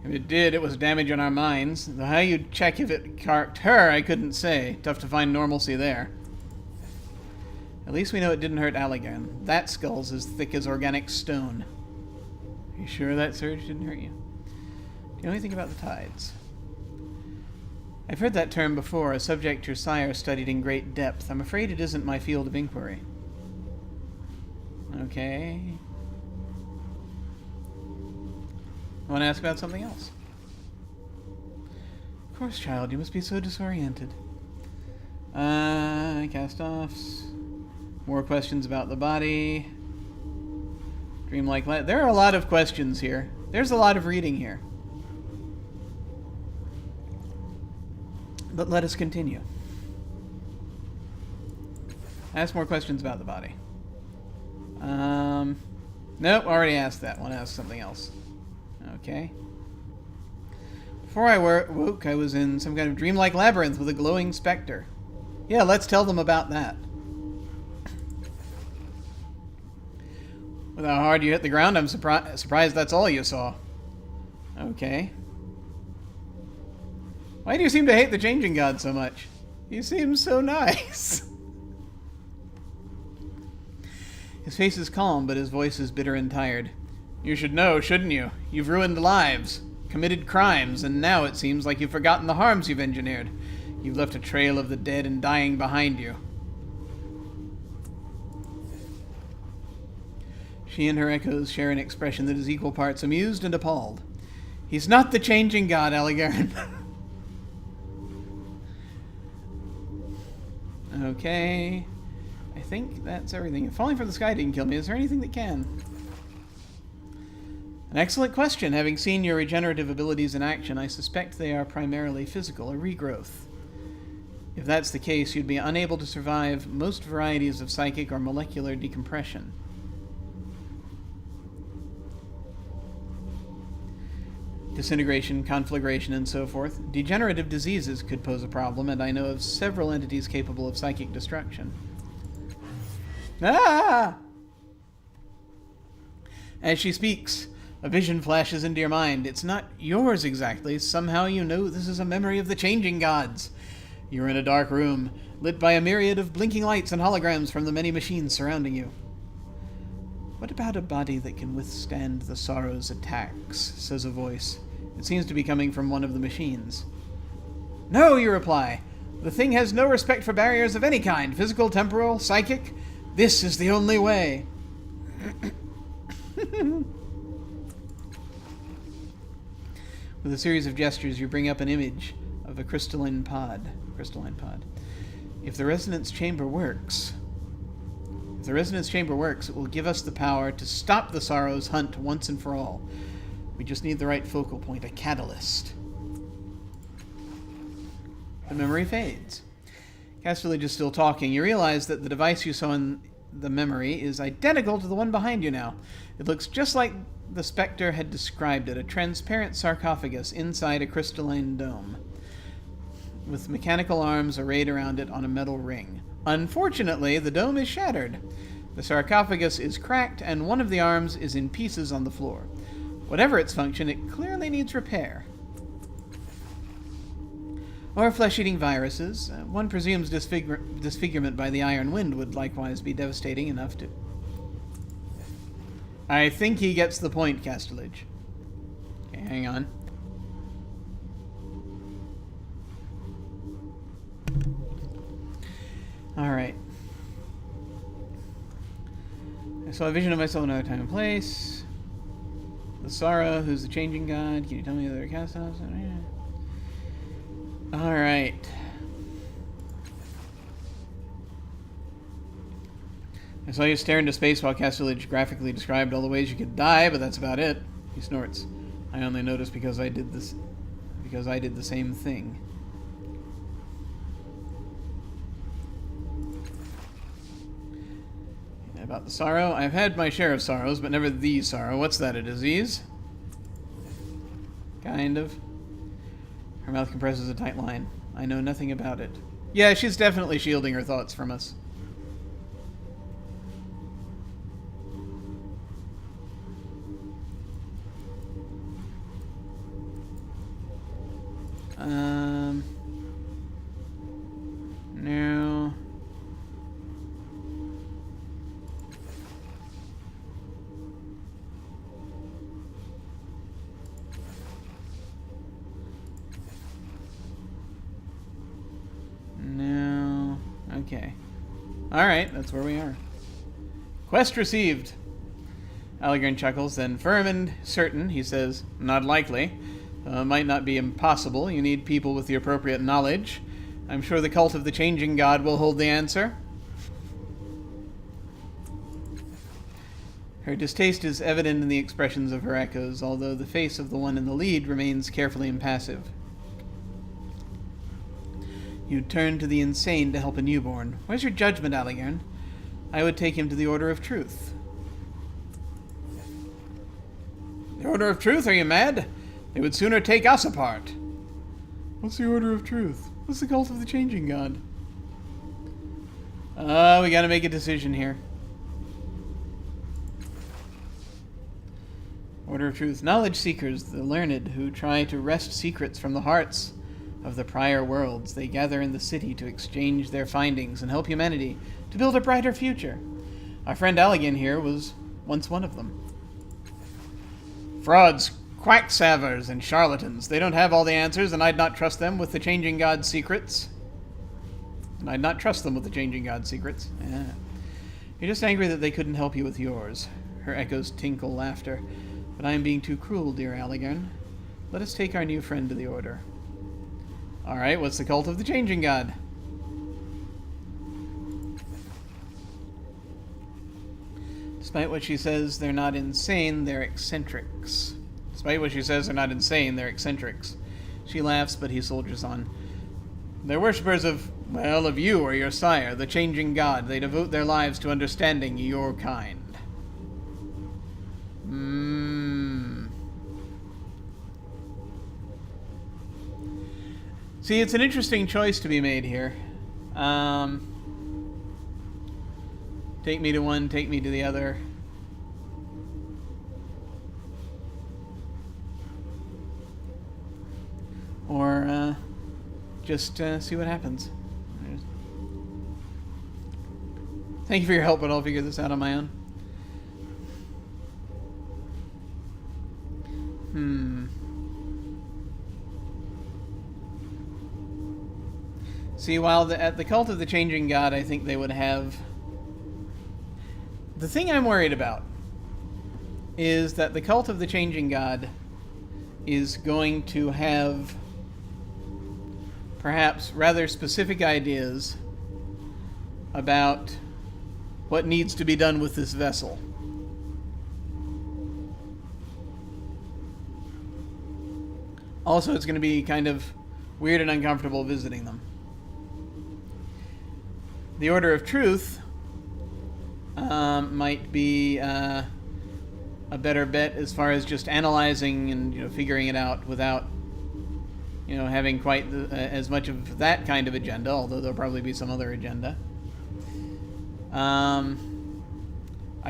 If it did, it was damage on our minds. Though how you'd check if it carked her, I couldn't say. Tough to find normalcy there. At least we know it didn't hurt Alligan. That skull's as thick as organic stone. Are you sure that surge didn't hurt you? Do you know anything about the tides? I've heard that term before, a subject your sire studied in great depth. I'm afraid it isn't my field of inquiry. Okay. I want to ask about something else. Of course, child, you must be so disoriented. Cast-offs. More questions about the body. Dreamlike light. There are a lot of questions here. There's a lot of reading here. But let us continue. Ask more questions about the body. Nope, already asked that. Want to ask something else. Okay. Before I woke, I was in some kind of dreamlike labyrinth with a glowing specter. Yeah, let's tell them about that. With how hard you hit the ground, I'm surprised that's all you saw. Okay. Why do you seem to hate the Changing God so much? He seems so nice. His face is calm, but his voice is bitter and tired. You should know, shouldn't you? You've ruined lives, committed crimes, and now it seems like you've forgotten the harms you've engineered. You've left a trail of the dead and dying behind you. She and her echoes share an expression that is equal parts amused and appalled. He's not the Changing God, Aligaran. Okay. I think that's everything. If falling from the sky didn't kill me, is there anything that can? An excellent question. Having seen your regenerative abilities in action, I suspect they are primarily physical, a regrowth. If that's the case, you'd be unable to survive most varieties of psychic or molecular decompression. Disintegration, conflagration, and so forth. Degenerative diseases could pose a problem, and I know of several entities capable of psychic destruction. Ah! As she speaks, a vision flashes into your mind. It's not yours exactly. Somehow you know this is a memory of the Changing Gods. You're in a dark room, lit by a myriad of blinking lights and holograms from the many machines surrounding you. What about a body that can withstand the sorrow's attacks? Says a voice. It seems to be coming from one of the machines. No, you reply. The thing has no respect for barriers of any kind, physical, temporal, psychic. This is the only way. With a series of gestures, you bring up an image of a crystalline pod. If the resonance chamber works, it will give us the power to stop the Sorrow's hunt once and for all. We just need the right focal point, a catalyst. The memory fades. Casterledge is still talking. You realize that the device you saw in the memory is identical to the one behind you now. It looks just like the Spectre had described it, a transparent sarcophagus inside a crystalline dome, with mechanical arms arrayed around it on a metal ring. Unfortunately, the dome is shattered. The sarcophagus is cracked, and one of the arms is in pieces on the floor. Whatever its function, it clearly needs repair. Or flesh-eating viruses. One presumes disfigurement by the iron wind would likewise be devastating enough to... I think he gets the point, Castellage. Okay, hang on. Alright. I saw a vision of myself in another time and place. The Sorrow, who's the Changing God. Can you tell me the other cast-offs? Alright. I saw you stare into space while Castellage graphically described all the ways you could die, but that's about it. He snorts. I only noticed because I did the same thing. About the sorrow. I've had my share of sorrows, but never the sorrow. What's that, a disease? Kind of. Her mouth compresses a tight line. I know nothing about it. Yeah, she's definitely shielding her thoughts from us. No. Alright, that's where we are. Quest received. Allegern chuckles, then firm and certain, he says, not likely. Might not be impossible. You need people with the appropriate knowledge. I'm sure the cult of the changing god will hold the answer. Her distaste is evident in the expressions of her echoes, although the face of the one in the lead remains carefully impassive. You turn to the insane to help a newborn. Where's your judgment, Allegern? I would take him to the Order of Truth. The Order of Truth? Are you mad? They would sooner take us apart. What's the Order of Truth? What's the cult of the changing god? We gotta make a decision here. Order of Truth. Knowledge seekers, the learned, who try to wrest secrets from the hearts of the prior worlds. They gather in the city to exchange their findings and help humanity to build a brighter future. Our friend Allegern here was once one of them. Frauds, quacksavers, and charlatans. They don't have all the answers, and I'd not trust them with the changing god's secrets. Yeah. You're just angry that they couldn't help you with yours. Her echoes tinkle laughter. But I am being too cruel, dear Allegern. Let us take our new friend to the Order. Alright, what's the cult of the changing god? Despite what she says, they're not insane, they're eccentrics. She laughs, but he soldiers on. They're worshippers of you or your sire, the changing god. They devote their lives to understanding your kind. See, it's an interesting choice to be made here. Take me to one, take me to the other. Or, just see what happens. Thank you for your help, but I'll figure this out on my own. See, while at the cult of the changing god, I think they would have... The thing I'm worried about is that the cult of the changing god is going to have perhaps rather specific ideas about what needs to be done with this vessel. Also, it's going to be kind of weird and uncomfortable visiting them. The Order of Truth might be a better bet as far as just analyzing and figuring it out without having quite as much of that kind of agenda, although there'll probably be some other agenda. I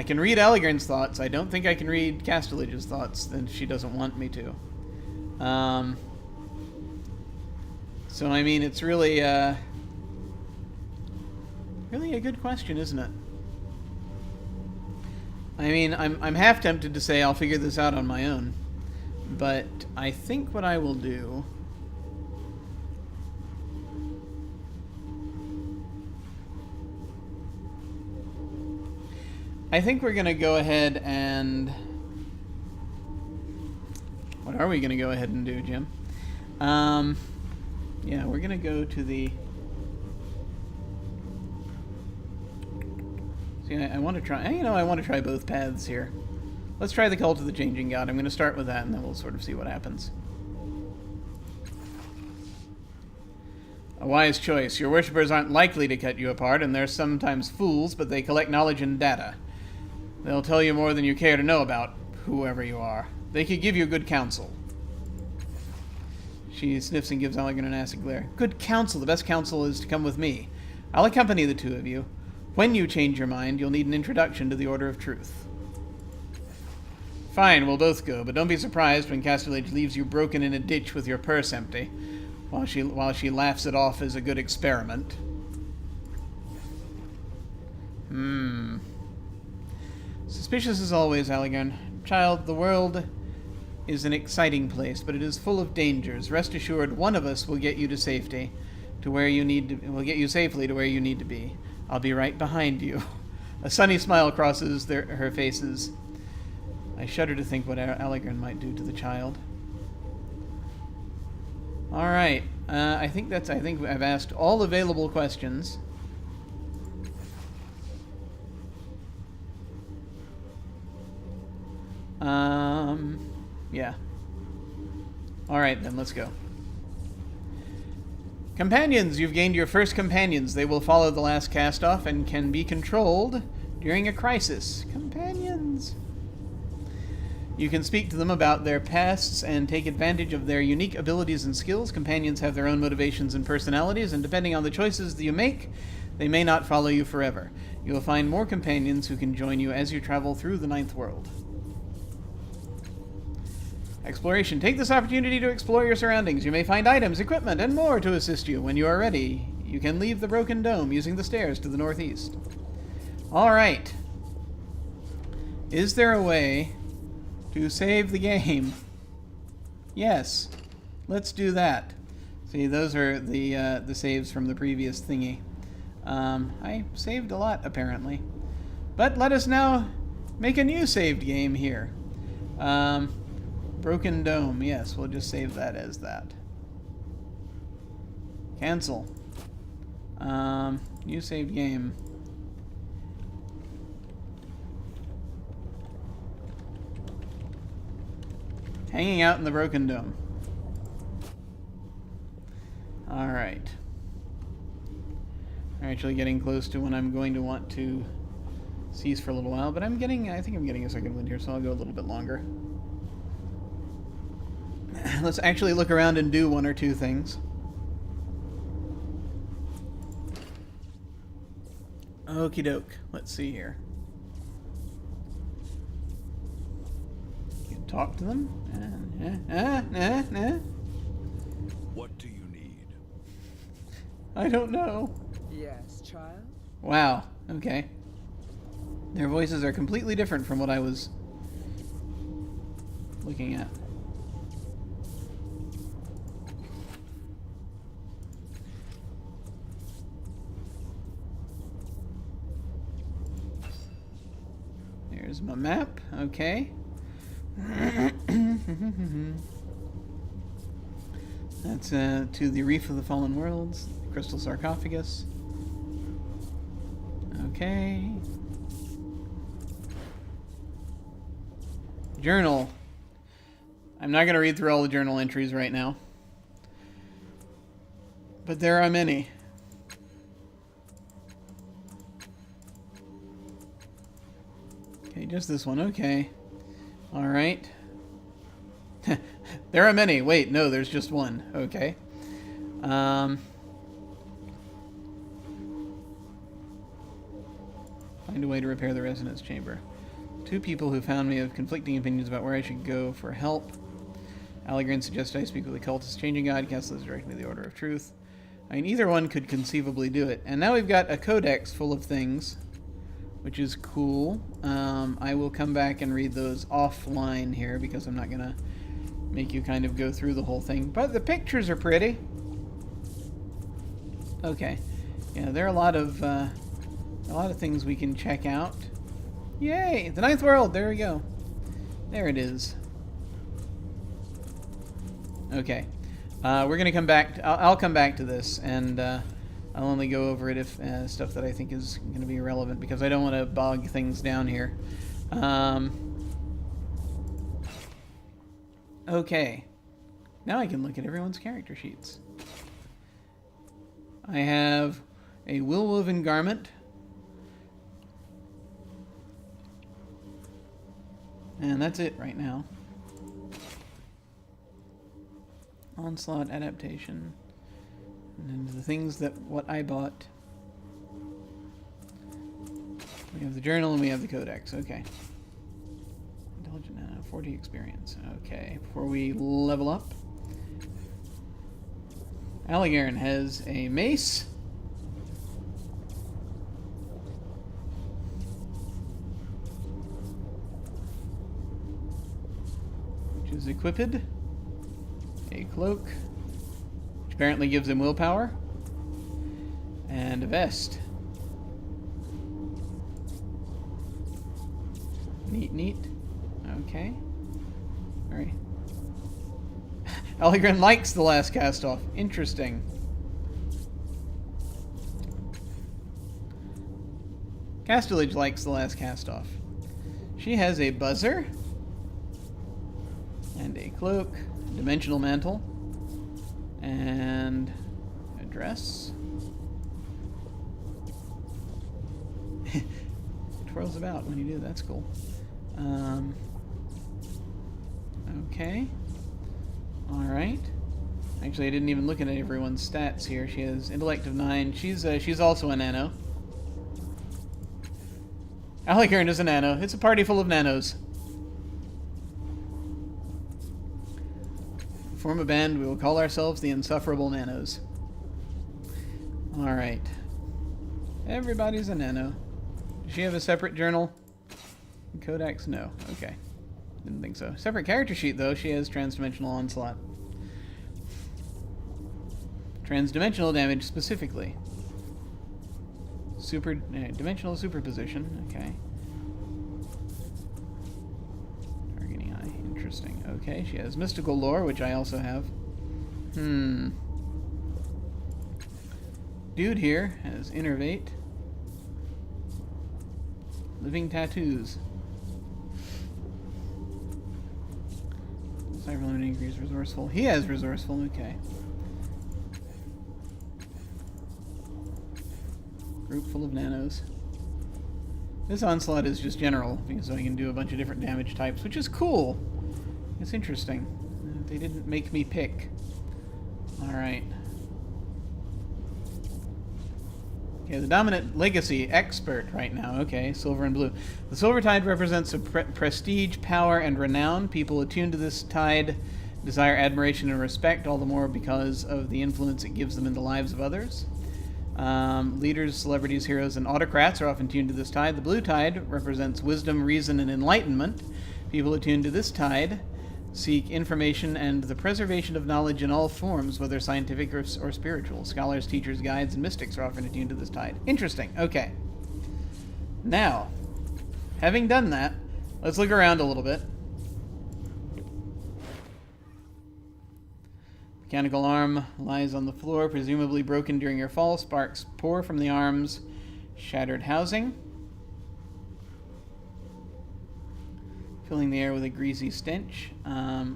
can read Allegern's thoughts. I don't think I can read Castellage's thoughts, and she doesn't want me to. So I mean, it's really really a good question, isn't it? I mean, I'm half tempted to say I'll figure this out on my own, but I think what I will do I think we're going to go ahead and... What are we going to go ahead and do, Jim? Yeah, we're going to go to the... See, I want to try... I want to try both paths here. Let's try the Cult of the Changing God. I'm going to start with that, and then we'll sort of see what happens. A wise choice. Your worshippers aren't likely to cut you apart, and they're sometimes fools, but they collect knowledge and data. They'll tell you more than you care to know about whoever you are. They could give you good counsel. She sniffs and gives Allegern an acid glare. Good counsel. The best counsel is to come with me. I'll accompany the two of you. When you change your mind, you'll need an introduction to the Order of Truth. Fine, we'll both go, but don't be surprised when Castellage leaves you broken in a ditch with your purse empty, while she laughs it off as a good experiment. Suspicious as always, Allegern. Child, the world is an exciting place, but it is full of dangers. Rest assured, one of us will get you to safety, will get you safely to where you need to be. I'll be right behind you. A sunny smile crosses her faces. I shudder to think what Allegren might do to the child. Alright, I think I've asked all available questions. Yeah. Alright then, let's go. Companions! You've gained your first companions. They will follow the last cast-off and can be controlled during a crisis. Companions! You can speak to them about their pasts and take advantage of their unique abilities and skills. Companions have their own motivations and personalities, and depending on the choices that you make, they may not follow you forever. You will find more companions who can join you as you travel through the Ninth World. Exploration. Take this opportunity to explore your surroundings. You may find items, equipment, and more to assist you. When you are ready, you can leave the broken dome using the stairs to the northeast. Alright. Is there a way to save the game? Yes. Let's do that. See, those are the saves from the previous thingy. I saved a lot, apparently. But let us now make a new saved game here. Broken Dome. Yes, we'll just save that as that. Cancel. New saved game. Hanging out in the Broken Dome. Alright. We're actually getting close to when I'm going to want to cease for a little while, but I think I'm getting a second wind here, so I'll go a little bit longer. Let's actually look around and do one or two things. Okie doke. Let's see here. You can talk to them. What do you need? I don't know. Yes, child? Wow. Okay. Their voices are completely different from what I was looking at. Here's my map. Okay. That's to the Reef of the Fallen Worlds, Crystal Sarcophagus. Okay. Journal. I'm not going to read through all the journal entries right now, but there are many. Okay, just this one. Okay. All right. There are many. Wait, no, there's just one. Okay. Find a way to repair the resonance chamber. Two people who found me have conflicting opinions about where I should go for help. Allegren suggests I speak with the cultist changing god. Kessler directing me to the Order of Truth. I mean, either one could conceivably do it. And now we've got a codex full of things, which is cool. I will come back and read those offline here because I'm not going to make you kind of go through the whole thing. But the pictures are pretty. Okay. Yeah, there are a lot of things we can check out. Yay! The Ninth World! There we go. There it is. Okay. We're going to come back. I'll come back to this, and I'll only go over it if stuff that I think is going to be relevant, because I don't want to bog things down here. Okay. Now I can look at everyone's character sheets. I have a will-woven garment. And that's it right now. Onslaught adaptation. And then the things that what I bought. We have the journal and we have the codex. Okay. Intelligent 40 experience. Okay. Before we level up, Allegren has a mace. Which is equipped. A cloak, which apparently gives him willpower. And a vest. Neat, neat. Okay. Alright. Allegren likes the last cast off. Interesting. Castellage likes the last cast off. She has a buzzer and a cloak, dimensional mantle, and a dress. It twirls about when you do. That's cool. Okay. Alright. Actually, I didn't even look at everyone's stats here. She has intellect of 9. She's also a nano. Allegren is a nano. It's a party full of nanos. Form a band. We will call ourselves the Insufferable Nanos. Alright. Everybody's a nano. Does she have a separate journal? Codex? No. Okay. Didn't think so. Separate character sheet, though. She has transdimensional onslaught. Transdimensional damage, specifically. Dimensional superposition. Okay. Targeting eye. Interesting. Okay, she has mystical lore, which I also have. Dude here has innervate. Living tattoos. Cyber limit increase resourceful. He has resourceful, okay. Group full of nanos. This onslaught is just general, because I can do a bunch of different damage types, which is cool. It's interesting. They didn't make me pick. Alright. Okay, the dominant legacy expert right now. Okay, silver and blue. The silver tide represents a prestige, power, and renown. People attuned to this tide desire admiration and respect, all the more because of the influence it gives them in the lives of others. Leaders, celebrities, heroes, and autocrats are often tuned to this tide. The blue tide represents wisdom, reason, and enlightenment. People attuned to this tide seek information and the preservation of knowledge in all forms, whether scientific or spiritual. Scholars, teachers, guides, and mystics are often attuned to this tide. Interesting. Okay. Now, having done that, let's look around a little bit. Mechanical arm lies on the floor, presumably broken during your fall. Sparks pour from the arm's shattered housing, filling the air with a greasy stench.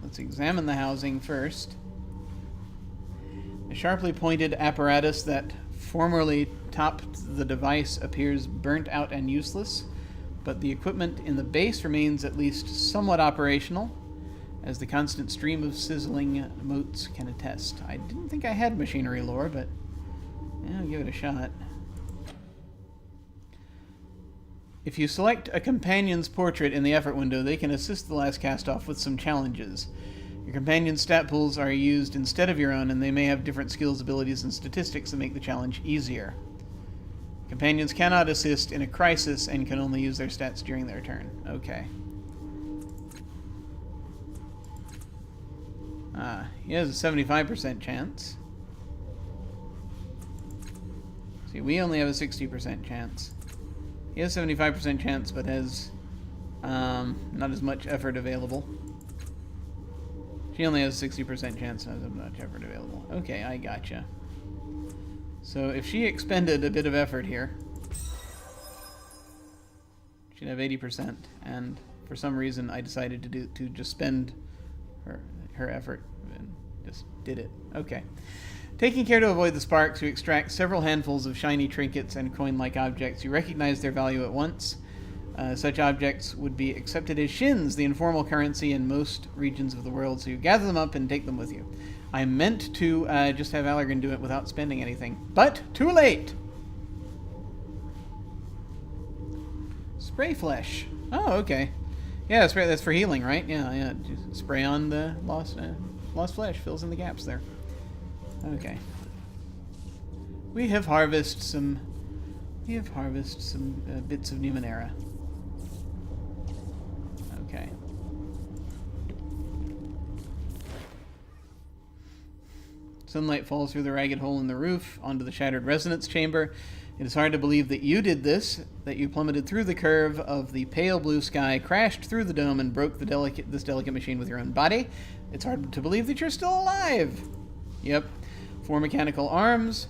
Let's examine the housing first. A sharply pointed apparatus that formerly topped the device appears burnt out and useless, but the equipment in the base remains at least somewhat operational, as the constant stream of sizzling motes can attest. I didn't think I had machinery lore, but yeah, I'll give it a shot. If you select a companion's portrait in the effort window, they can assist the last cast-off with some challenges. Your companion's stat pools are used instead of your own, and they may have different skills, abilities, and statistics that make the challenge easier. Companions cannot assist in a crisis and can only use their stats during their turn. Okay. He has a 75% chance. See, we only have a 60% chance. He has 75% chance, but has not as much effort available. She only has 60% chance, not as much effort available. Okay, I gotcha. So if she expended a bit of effort here, she'd have 80%. And for some reason, I decided to just spend her effort and just did it. Okay. Taking care to avoid the sparks, you extract several handfuls of shiny trinkets and coin-like objects. You recognize their value at once. Such objects would be accepted as shins, the informal currency in most regions of the world, so you gather them up and take them with you. I meant to just have Allegren do it without spending anything, but too late! Spray flesh. Oh, okay. Yeah, that's for healing, right? Yeah. Just spray on the lost flesh, fills in the gaps there. Okay. We have harvested some bits of Numenera. Okay. Sunlight falls through the ragged hole in the roof onto the shattered resonance chamber. It is hard to believe that you did this, that you plummeted through the curve of the pale blue sky, crashed through the dome, and broke this delicate machine with your own body. It's hard to believe that you're still alive. Yep. 4 mechanical arms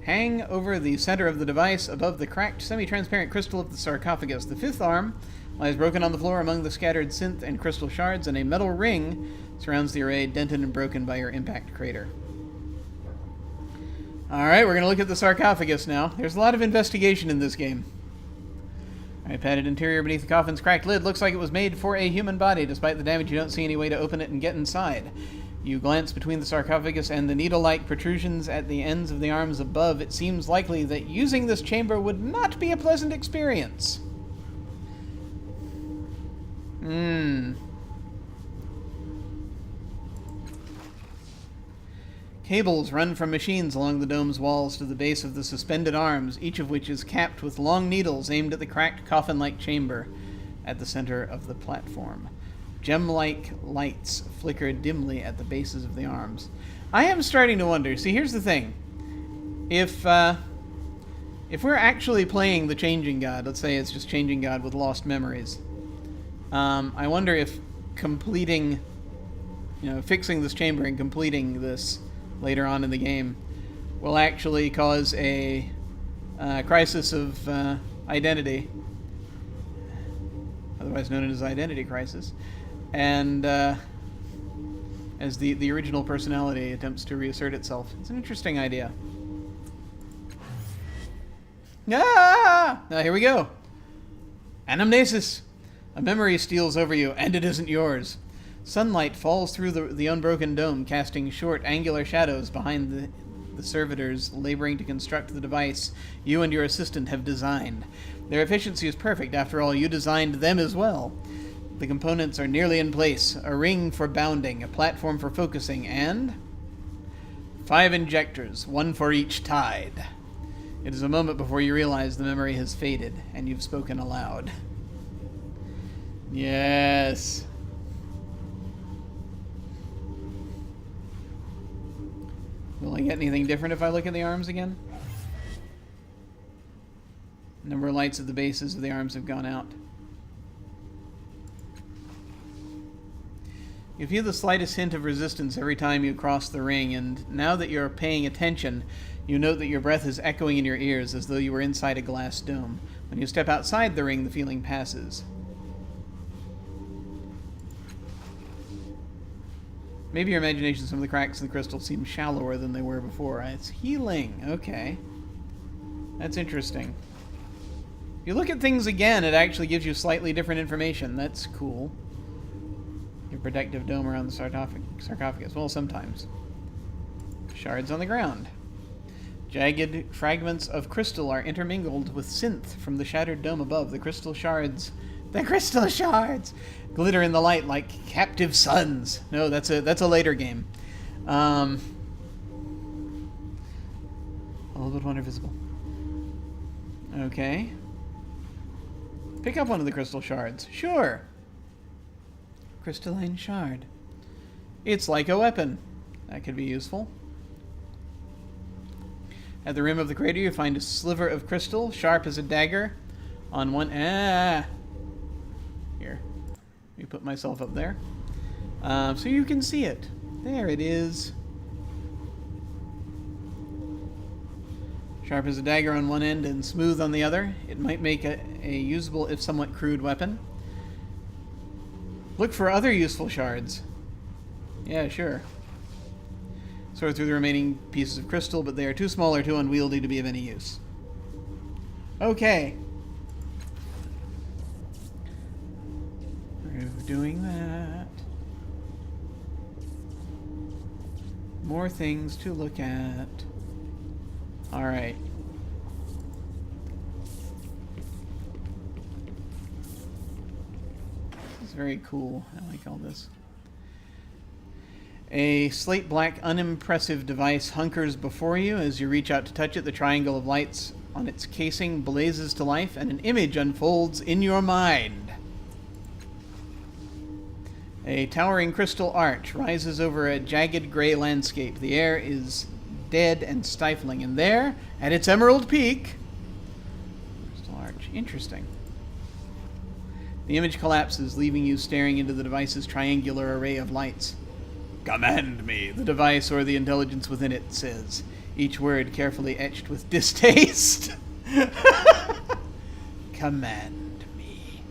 hang over the center of the device above the cracked, semi-transparent crystal of the sarcophagus. The 5th arm lies broken on the floor among the scattered synth and crystal shards, and a metal ring surrounds the array, dented and broken by your impact crater. Alright, we're going to look at the sarcophagus now. There's a lot of investigation in this game. Alright, padded interior beneath the coffin's cracked lid looks like it was made for a human body. Despite the damage, you don't see any way to open it and get inside. You glance between the sarcophagus and the needle-like protrusions at the ends of the arms above. It seems likely that using this chamber would not be a pleasant experience. Cables run from machines along the dome's walls to the base of the suspended arms, each of which is capped with long needles aimed at the cracked coffin-like chamber at the center of the platform. Gem-like lights flicker dimly at the bases of the arms. I am starting to wonder. See, here's the thing. If we're actually playing the Changing God, let's say it's just Changing God with lost memories, I wonder if completing, fixing this chamber and completing this later on in the game will actually cause a crisis of identity, otherwise known as identity crisis, and as the original personality attempts to reassert itself. It's an interesting idea. Ah! Now here we go. Anamnesis. A memory steals over you, and it isn't yours. Sunlight falls through the unbroken dome, casting short, angular shadows behind the servitors laboring to construct the device you and your assistant have designed. Their efficiency is perfect. After all, you designed them as well. The components are nearly in place. A ring for bounding, a platform for focusing, and 5 injectors, 1 for each tide. It is a moment before you realize the memory has faded, and you've spoken aloud. Yes. Will I get anything different if I look at the arms again? Number of lights at the bases of the arms have gone out. You feel the slightest hint of resistance every time you cross the ring, and now that you're paying attention, you note that your breath is echoing in your ears as though you were inside a glass dome. When you step outside the ring, the feeling passes. Maybe your imagination, some of the cracks in the crystal seem shallower than they were before. It's healing. Okay. That's interesting. If you look at things again, it actually gives you slightly different information. That's cool. Your protective dome around the sarcophagus. Well, sometimes. Shards on the ground. Jagged fragments of crystal are intermingled with synth from the shattered dome above. The crystal shards glitter in the light like captive suns. No, that's a later game. A little bit wonder visible. Okay. Pick up one of the crystal shards. Sure. Crystalline shard. It's like a weapon. That could be useful. At the rim of the crater, you find a sliver of crystal, sharp as a dagger. On one... Here. Let me put myself up there. So you can see it. There it is. Sharp as a dagger on one end and smooth on the other. It might make a usable, if somewhat crude, weapon. Look for other useful shards. Yeah, sure. Sort through the remaining pieces of crystal, but they are too small or too unwieldy to be of any use. Okay. We're doing that. More things to look at. Alright. This is very cool. I like all this. A slate-black, unimpressive device hunkers before you. As you reach out to touch it, the triangle of lights on its casing blazes to life, and an image unfolds in your mind. A towering crystal arch rises over a jagged gray landscape. The air is dead and stifling, and there, at its emerald peak, Interesting. The image collapses, leaving you staring into the device's triangular array of lights. Command me, the device or the intelligence within it says, each word carefully etched with distaste. Command me.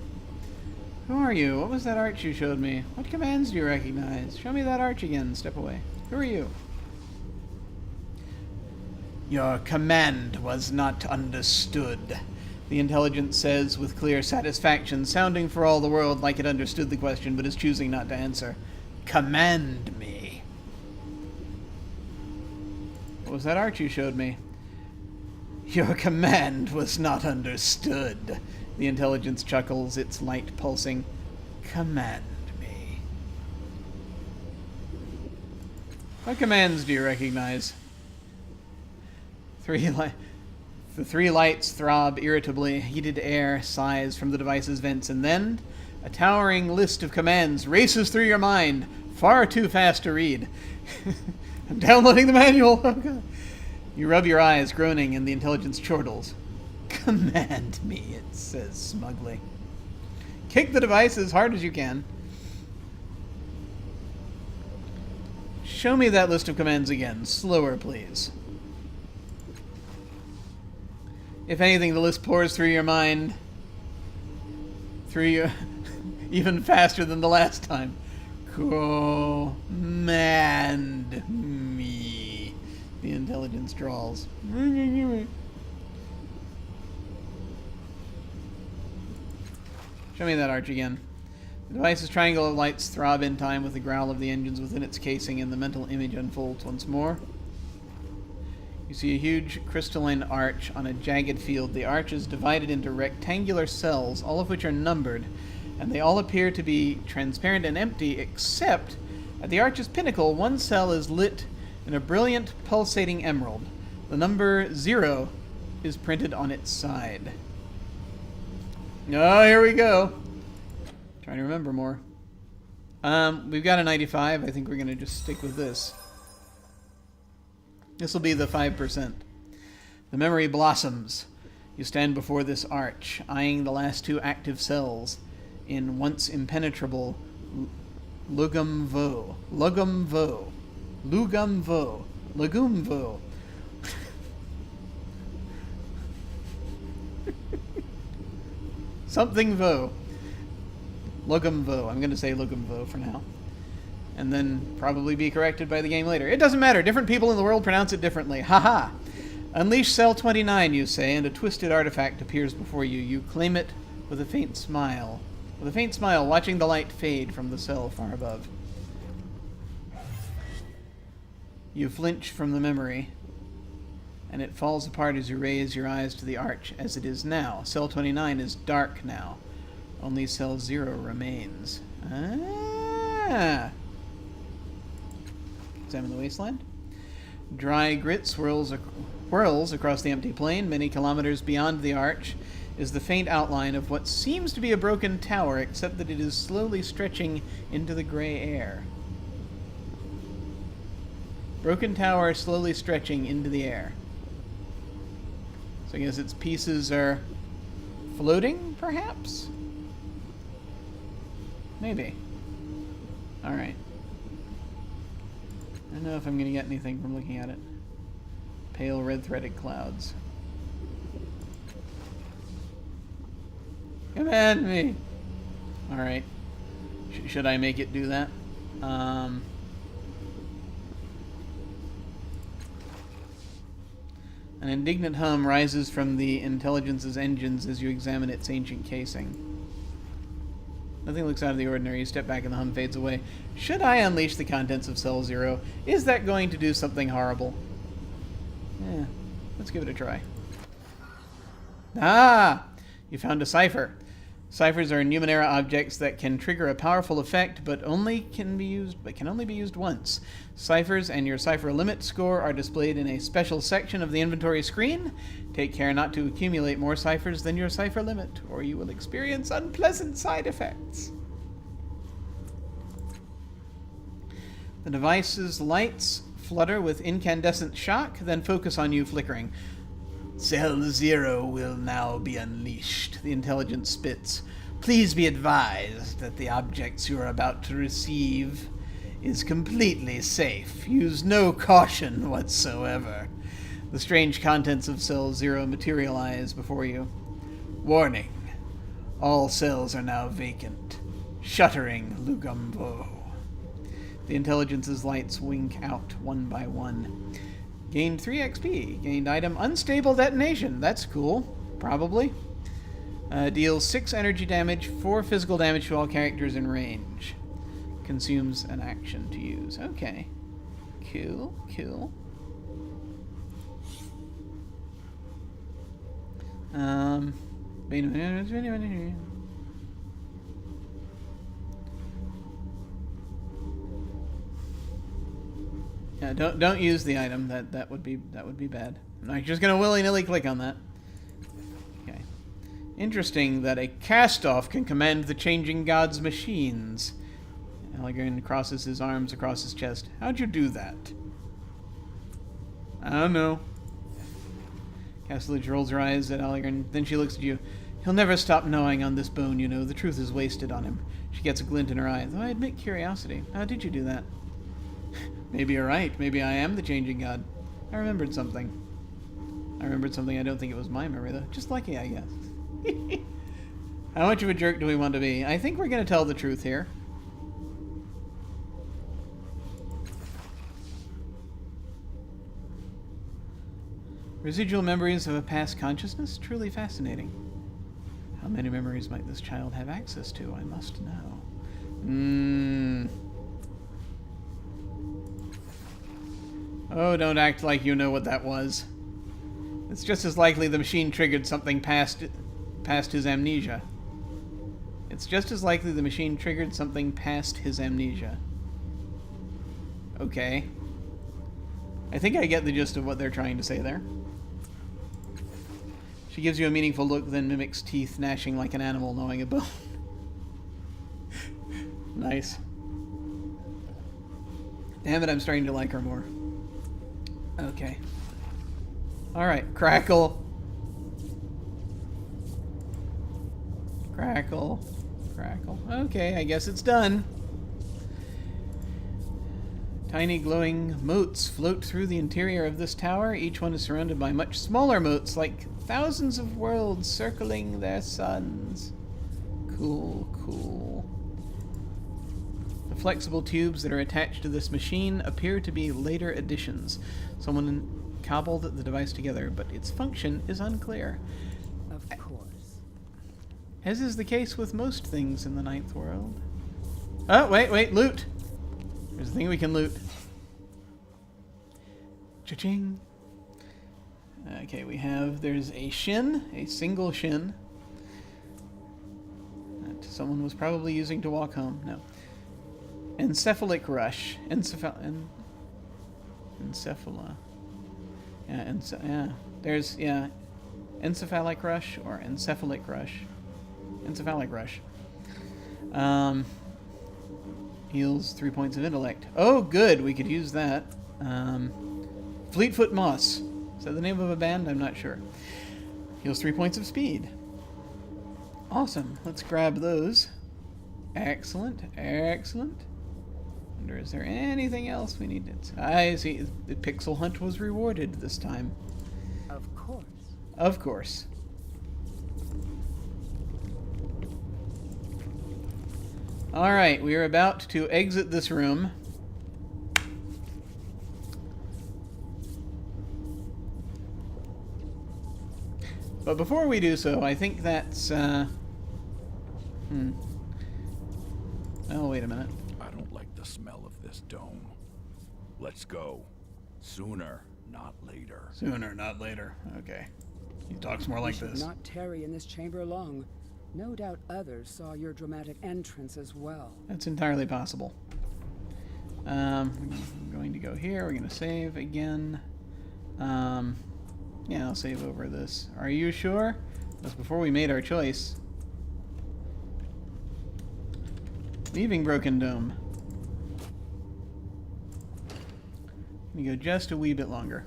Who are you? What was that arch you showed me? What commands do you recognize? Show me that arch again. Step away. Who are you? Your command was not understood, the intelligence says with clear satisfaction, sounding for all the world like it understood the question but is choosing not to answer. Command me. What was that arch you showed me? Your command was not understood. The intelligence chuckles, its light pulsing. Command me. What commands do you recognize? The three lights throb irritably. Heated air sighs from the device's vents, and then a towering list of commands races through your mind, far too fast to read. I'm downloading the manual. Oh, God. You rub your eyes, groaning, and the intelligence chortles. Command me, it says smugly. Kick the device as hard as you can. Show me that list of commands again. Slower, please. If anything, the list pours through your mind. Through you even faster than the last time. Command me. The intelligence drawls. Show me that arch again. The device's triangle of lights throb in time with the growl of the engines within its casing, and the mental image unfolds once more. You see a huge crystalline arch on a jagged field. The arch is divided into rectangular cells, all of which are numbered, and they all appear to be transparent and empty, except at the arch's pinnacle, one cell is lit in a brilliant, pulsating emerald. The number 0 is printed on its side. Oh, here we go. Trying to remember more. We've got a 95. I think we're going to just stick with this. This will be the 5%. The memory blossoms. You stand before this arch, eyeing the last two active cells in once impenetrable Lugumvo. Lugumvo. Lugumvo. Lugumvo. Something vo. Lugumvo. I'm going to say Lugumvo for now. And then probably be corrected by the game later. It doesn't matter. Different people in the world pronounce it differently. Haha. Unleash Cell 29, you say, and a twisted artifact appears before you. You claim it with a faint smile. With a faint smile, watching the light fade from the cell far above. You flinch from the memory, and it falls apart as you raise your eyes to the arch as it is now. Cell 29 is dark now. Only Cell 0 remains. Ah! Examine the wasteland. Dry grit whirls across the empty plain. Many kilometers beyond the arch is the faint outline of what seems to be a broken tower, except that it is slowly stretching into the gray air. Broken tower slowly stretching into the air. So I guess its pieces are floating, perhaps? Maybe. Alright. I don't know if I'm going to get anything from looking at it. Pale red-threaded clouds. Command me! Alright. Should I make it do that? An indignant hum rises from the intelligence's engines as you examine its ancient casing. Nothing looks out of the ordinary. You step back and the hum fades away. Should I unleash the contents of Cell 0? Is that going to do something horrible? Yeah, let's give it a try. Ah! You found a cipher. Ciphers are Numenera objects that can trigger a powerful effect, but can only be used once. Ciphers and your cipher limit score are displayed in a special section of the inventory screen. Take care not to accumulate more ciphers than your cipher limit, or you will experience unpleasant side effects. The device's lights flutter with incandescent shock, then focus on you, flickering. Cell 0 will now be unleashed, the intelligence spits. Please be advised that the objects you are about to receive is completely safe. Use no caution whatsoever. The strange contents of Cell 0 materialize before you. Warning. All cells are now vacant. Shuttering Lugumbo. The intelligence's lights wink out one by one. Gained 3 XP. Gained item Unstable Detonation. That's cool. Probably. Deals 6 energy damage, 4 physical damage to all characters in range. Consumes an action to use. Okay. Cool. Cool. Yeah, don't use the item. That would be bad. I'm not just gonna willy-nilly click on that. Okay. Interesting that a cast-off can command the changing god's machines. Allegrin crosses his arms across his chest. How'd you do that? I don't know. Castledge rolls her eyes at Allegrin. Then she looks at you. He'll never stop gnawing on this bone, you know. The truth is wasted on him. She gets a glint in her eye. Though I admit curiosity. How did you do that? Maybe you're right. Maybe I am the changing god. I remembered something. I don't think it was my memory, though. Just lucky, I guess. How much of a jerk do we want to be? I think we're going to tell the truth here. Residual memories of a past consciousness? Truly fascinating. How many memories might this child have access to? I must know. Oh, don't act like you know what that was. It's just as likely the machine triggered something past his amnesia. It's just as likely the machine triggered something past his amnesia. Okay. I think I get the gist of what they're trying to say there. She gives you a meaningful look, then mimics teeth gnashing like an animal gnawing a bone. Nice. Damn it, I'm starting to like her more. Okay. Alright, crackle. Crackle. Crackle. Okay, I guess it's done. Tiny glowing motes float through the interior of this tower. Each one is surrounded by much smaller motes, like thousands of worlds circling their suns. Cool, cool. The flexible tubes that are attached to this machine appear to be later additions. Someone cobbled the device together, but its function is unclear. Of course. As is the case with most things in the Ninth World. Oh, wait, loot! There's a thing we can loot. Cha-ching! Okay, there's a shin, a single shin, that someone was probably using to walk home. No. Encephalic rush. Encephala. Yeah, there's, encephalic rush or encephalic rush. Encephalic rush. Heals 3 points of intellect. Oh, good, we could use that. Fleetfoot Moss. Is that the name of a band? I'm not sure. Heals 3 points of speed. Awesome. Let's grab those. Excellent. Excellent. Wonder, is there anything else we need? I see. The pixel hunt was rewarded this time. Of course. Of course. Alright, we are about to exit this room. But before we do so, I think that's, Oh, wait a minute. I don't like the smell of this dome. Let's go. Sooner, not later. Sooner, not later. Okay. He talks more like We should this. not tarry in this chamber long. No doubt others saw your dramatic entrance as well. That's entirely possible. I'm going to go here. We're going to save again. Yeah, I'll save over this. Are you sure? That's before we made our choice. Leaving Broken Dome. Let me go just a wee bit longer.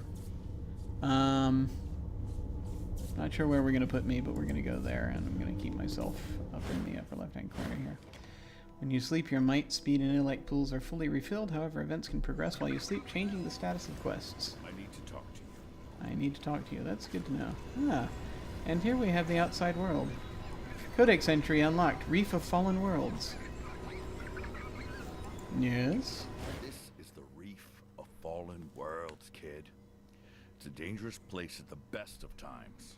Not sure where we're going to put me, but we're going to go there, and I'm going to keep myself up in the upper left-hand corner here. When you sleep, your might, speed, and intellect pools are fully refilled. However, events can progress while you sleep, changing the status of quests. I need to talk to you. I need to talk to you. That's good to know. Ah, and here we have the outside world. Codex entry unlocked. Reef of Fallen Worlds. Yes? This is the Reef of Fallen Worlds, kid. It's a dangerous place at the best of times.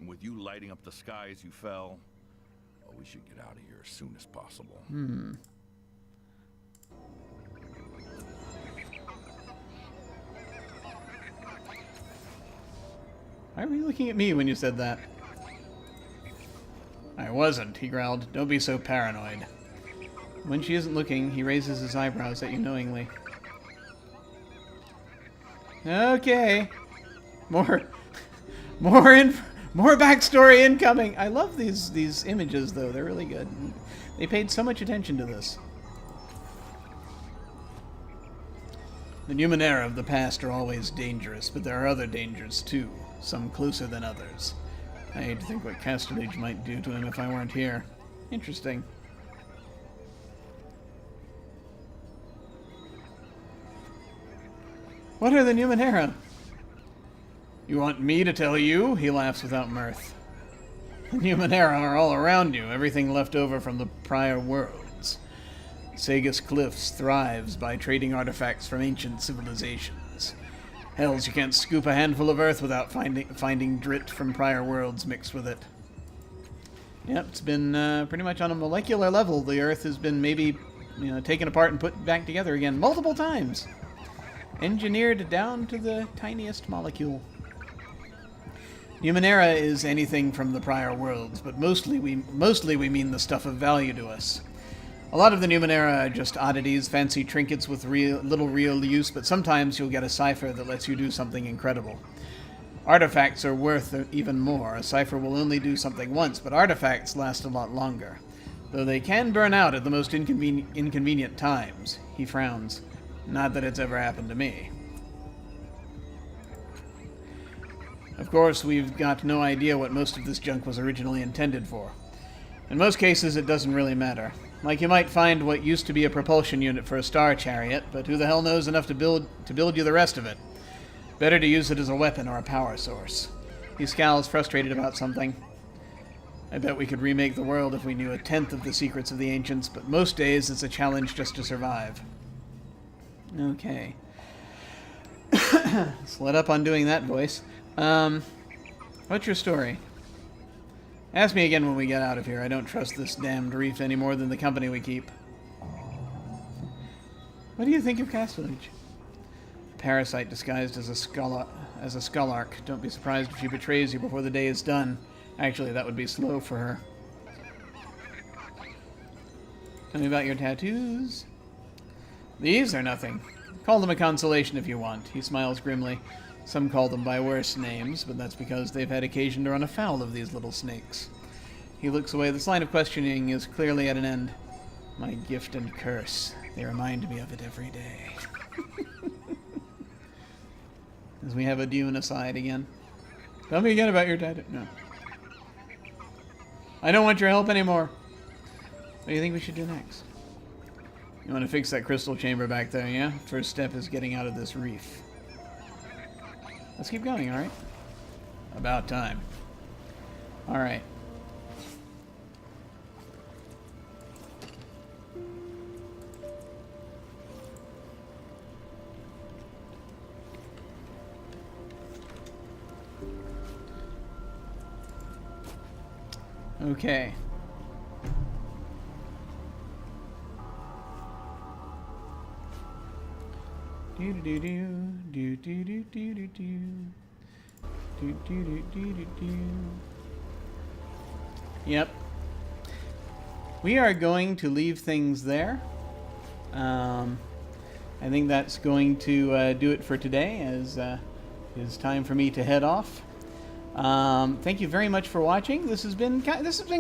And with you lighting up the sky as you fell, well, we should get out of here as soon as possible. Why were you looking at me when you said that? I wasn't, he growled. Don't be so paranoid. When she isn't looking, he raises his eyebrows at you knowingly. Okay. More backstory incoming. I love these images, though. They're really good. They paid so much attention to this. The Numenera of the past are always dangerous, but there are other dangers, too. Some closer than others. I hate to think what Castellage might do to him if I weren't here. Interesting. What are the Numenera? You want me to tell you? He laughs without mirth. The Numenera are all around you, everything left over from the prior worlds. Sagus Cliffs thrives by trading artifacts from ancient civilizations. Hells, you can't scoop a handful of earth without finding drit from prior worlds mixed with it. Yep, it's been pretty much on a molecular level. The earth has been maybe, taken apart and put back together again multiple times. Engineered down to the tiniest molecule. Numenera is anything from the prior worlds, but mostly we mean the stuff of value to us. A lot of the Numenera are just oddities, fancy trinkets with little real use, but sometimes you'll get a cipher that lets you do something incredible. Artifacts are worth even more. A cipher will only do something once, but artifacts last a lot longer. Though they can burn out at the most inconvenient times. He frowns. Not that it's ever happened to me. Of course, we've got no idea what most of this junk was originally intended for. In most cases, it doesn't really matter. Like you might find what used to be a propulsion unit for a star chariot, but who the hell knows enough to build you the rest of it? Better to use it as a weapon or a power source. He scowls, frustrated about something. I bet we could remake the world if we knew a tenth of the secrets of the ancients, but most days it's a challenge just to survive. Okay. Let's let up on doing that voice. What's your story? Ask me again when we get out of here. I don't trust this damned reef any more than the company we keep. What do you think of Castellage? Parasite disguised as a Skullark. Don't be surprised if she betrays you before the day is done. Actually, that would be slow for her. Tell me about your tattoos. These are nothing. Call them a consolation if you want. He smiles grimly. Some call them by worse names, but that's because they've had occasion to run afoul of these little snakes. He looks away. This line of questioning is clearly at an end. My gift and curse. They remind me of it every day. As we have a Dune aside again. Tell me again about your tattoo. No. I don't want your help anymore. What do you think we should do next? You want to fix that crystal chamber back there, yeah? First step is getting out of this reef. Let's keep going, alright? About time. Alright. Okay. Do do do do do do do do do do do do do do. Yep. We are going to leave things there. I think that's going to do it for today, as it's time for me to head off. Thank you very much for watching. This has been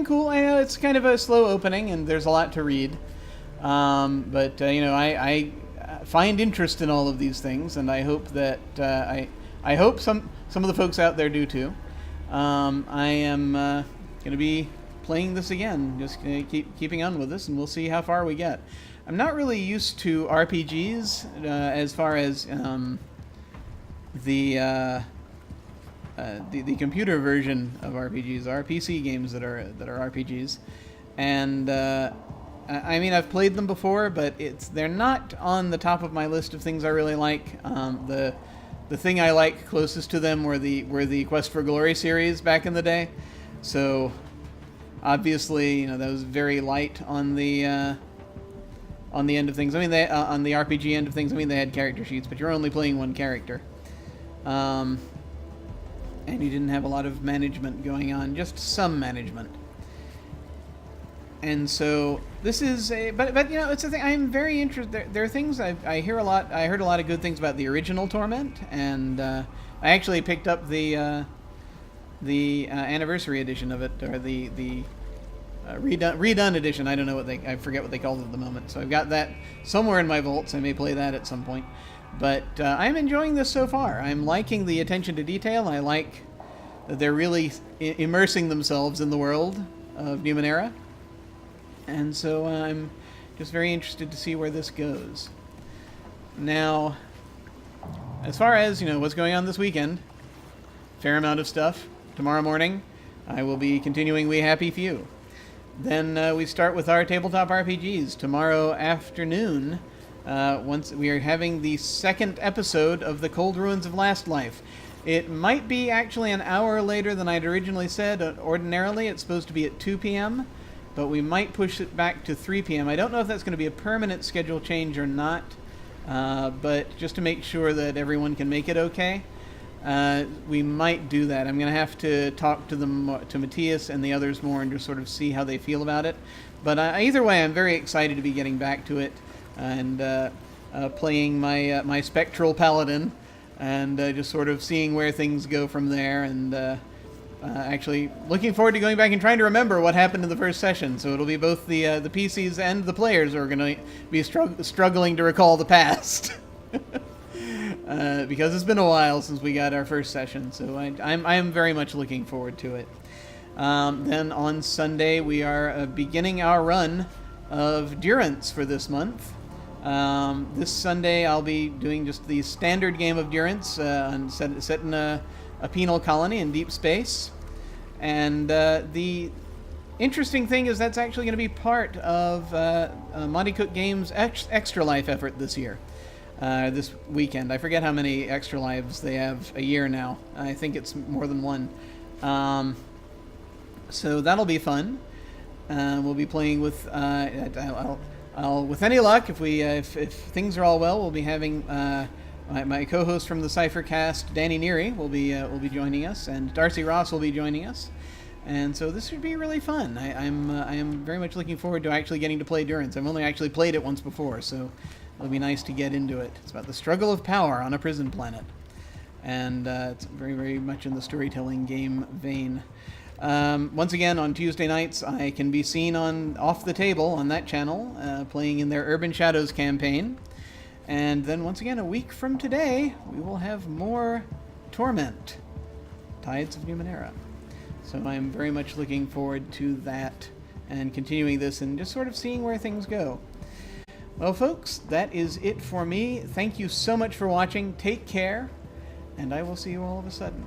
cool. I know it's kind of a slow opening, and there's a lot to read. But I find interest in all of these things, and I hope that I hope some of the folks out there do too. I am going to be playing this again, just keeping on with this, and we'll see how far we get. I'm not really used to RPGs as far as the computer version of RPGs are PC games that are RPGs, and I mean, I've played them before, but they're not on the top of my list of things I really like. The thing I like closest to them were the Quest for Glory series back in the day. So obviously, that was very light on the end of things. I mean, on the RPG end of things. I mean, they had character sheets, but you're only playing one character, and you didn't have a lot of management going on, just some management. And so this is but it's a thing. I'm very interested. There are things I hear a lot. I heard a lot of good things about the original Torment, and I actually picked up the anniversary edition of it, or the redone edition. I don't know I forget what they called it at the moment. So I've got that somewhere in my vaults. I may play that at some point. But I'm enjoying this so far. I'm liking the attention to detail. I like that they're really immersing themselves in the world of Numenera. And so I'm just very interested to see where this goes. Now, as far as, what's going on this weekend, fair amount of stuff. Tomorrow morning, I will be continuing We Happy Few. Then we start with our tabletop RPGs. Tomorrow afternoon, once we are having the second episode of The Cold Ruins of Last Life. It might be actually an hour later than I'd originally said. Ordinarily, it's supposed to be at 2 p.m., but we might push it back to 3 p.m. I don't know if that's going to be a permanent schedule change or not, but just to make sure that everyone can make it okay, we might do that. I'm going to have to talk to Matthias and the others more and just sort of see how they feel about it. But either way, I'm very excited to be getting back to it and playing my Spectral Paladin and just sort of seeing where things go from there, and actually looking forward to going back and trying to remember what happened in the first session. So it'll be both the PCs and the players who are going to be struggling to recall the past. Because it's been a while since we got our first session, so I'm very much looking forward to it. Then on Sunday we are beginning our run of Durance for this month. This Sunday I'll be doing just the standard game of Durance, set in a penal colony in deep space. And the interesting thing is that's actually going to be part of Monty Cook Games' Extra Life effort this year, this weekend. I forget how many Extra Lives they have a year now. I think it's more than one. So that'll be fun. We'll be playing with, with any luck, if things are all well, we'll be having my co-host from the Cyphercast, Danny Neary, will be joining us, and Darcy Ross will be joining us, and so this should be really fun. I am very much looking forward to actually getting to play Durance. I've only actually played it once before, so it'll be nice to get into it. It's about the struggle of power on a prison planet, and it's very, very much in the storytelling game vein. Once again, on Tuesday nights, I can be seen on Off the Table on that channel, playing in their Urban Shadows campaign. And then once again, a week from today, we will have more Torment, Tides of Numenera. So I'm very much looking forward to that and continuing this and just sort of seeing where things go. Well, folks, that is it for me. Thank you so much for watching. Take care, and I will see you all of a sudden.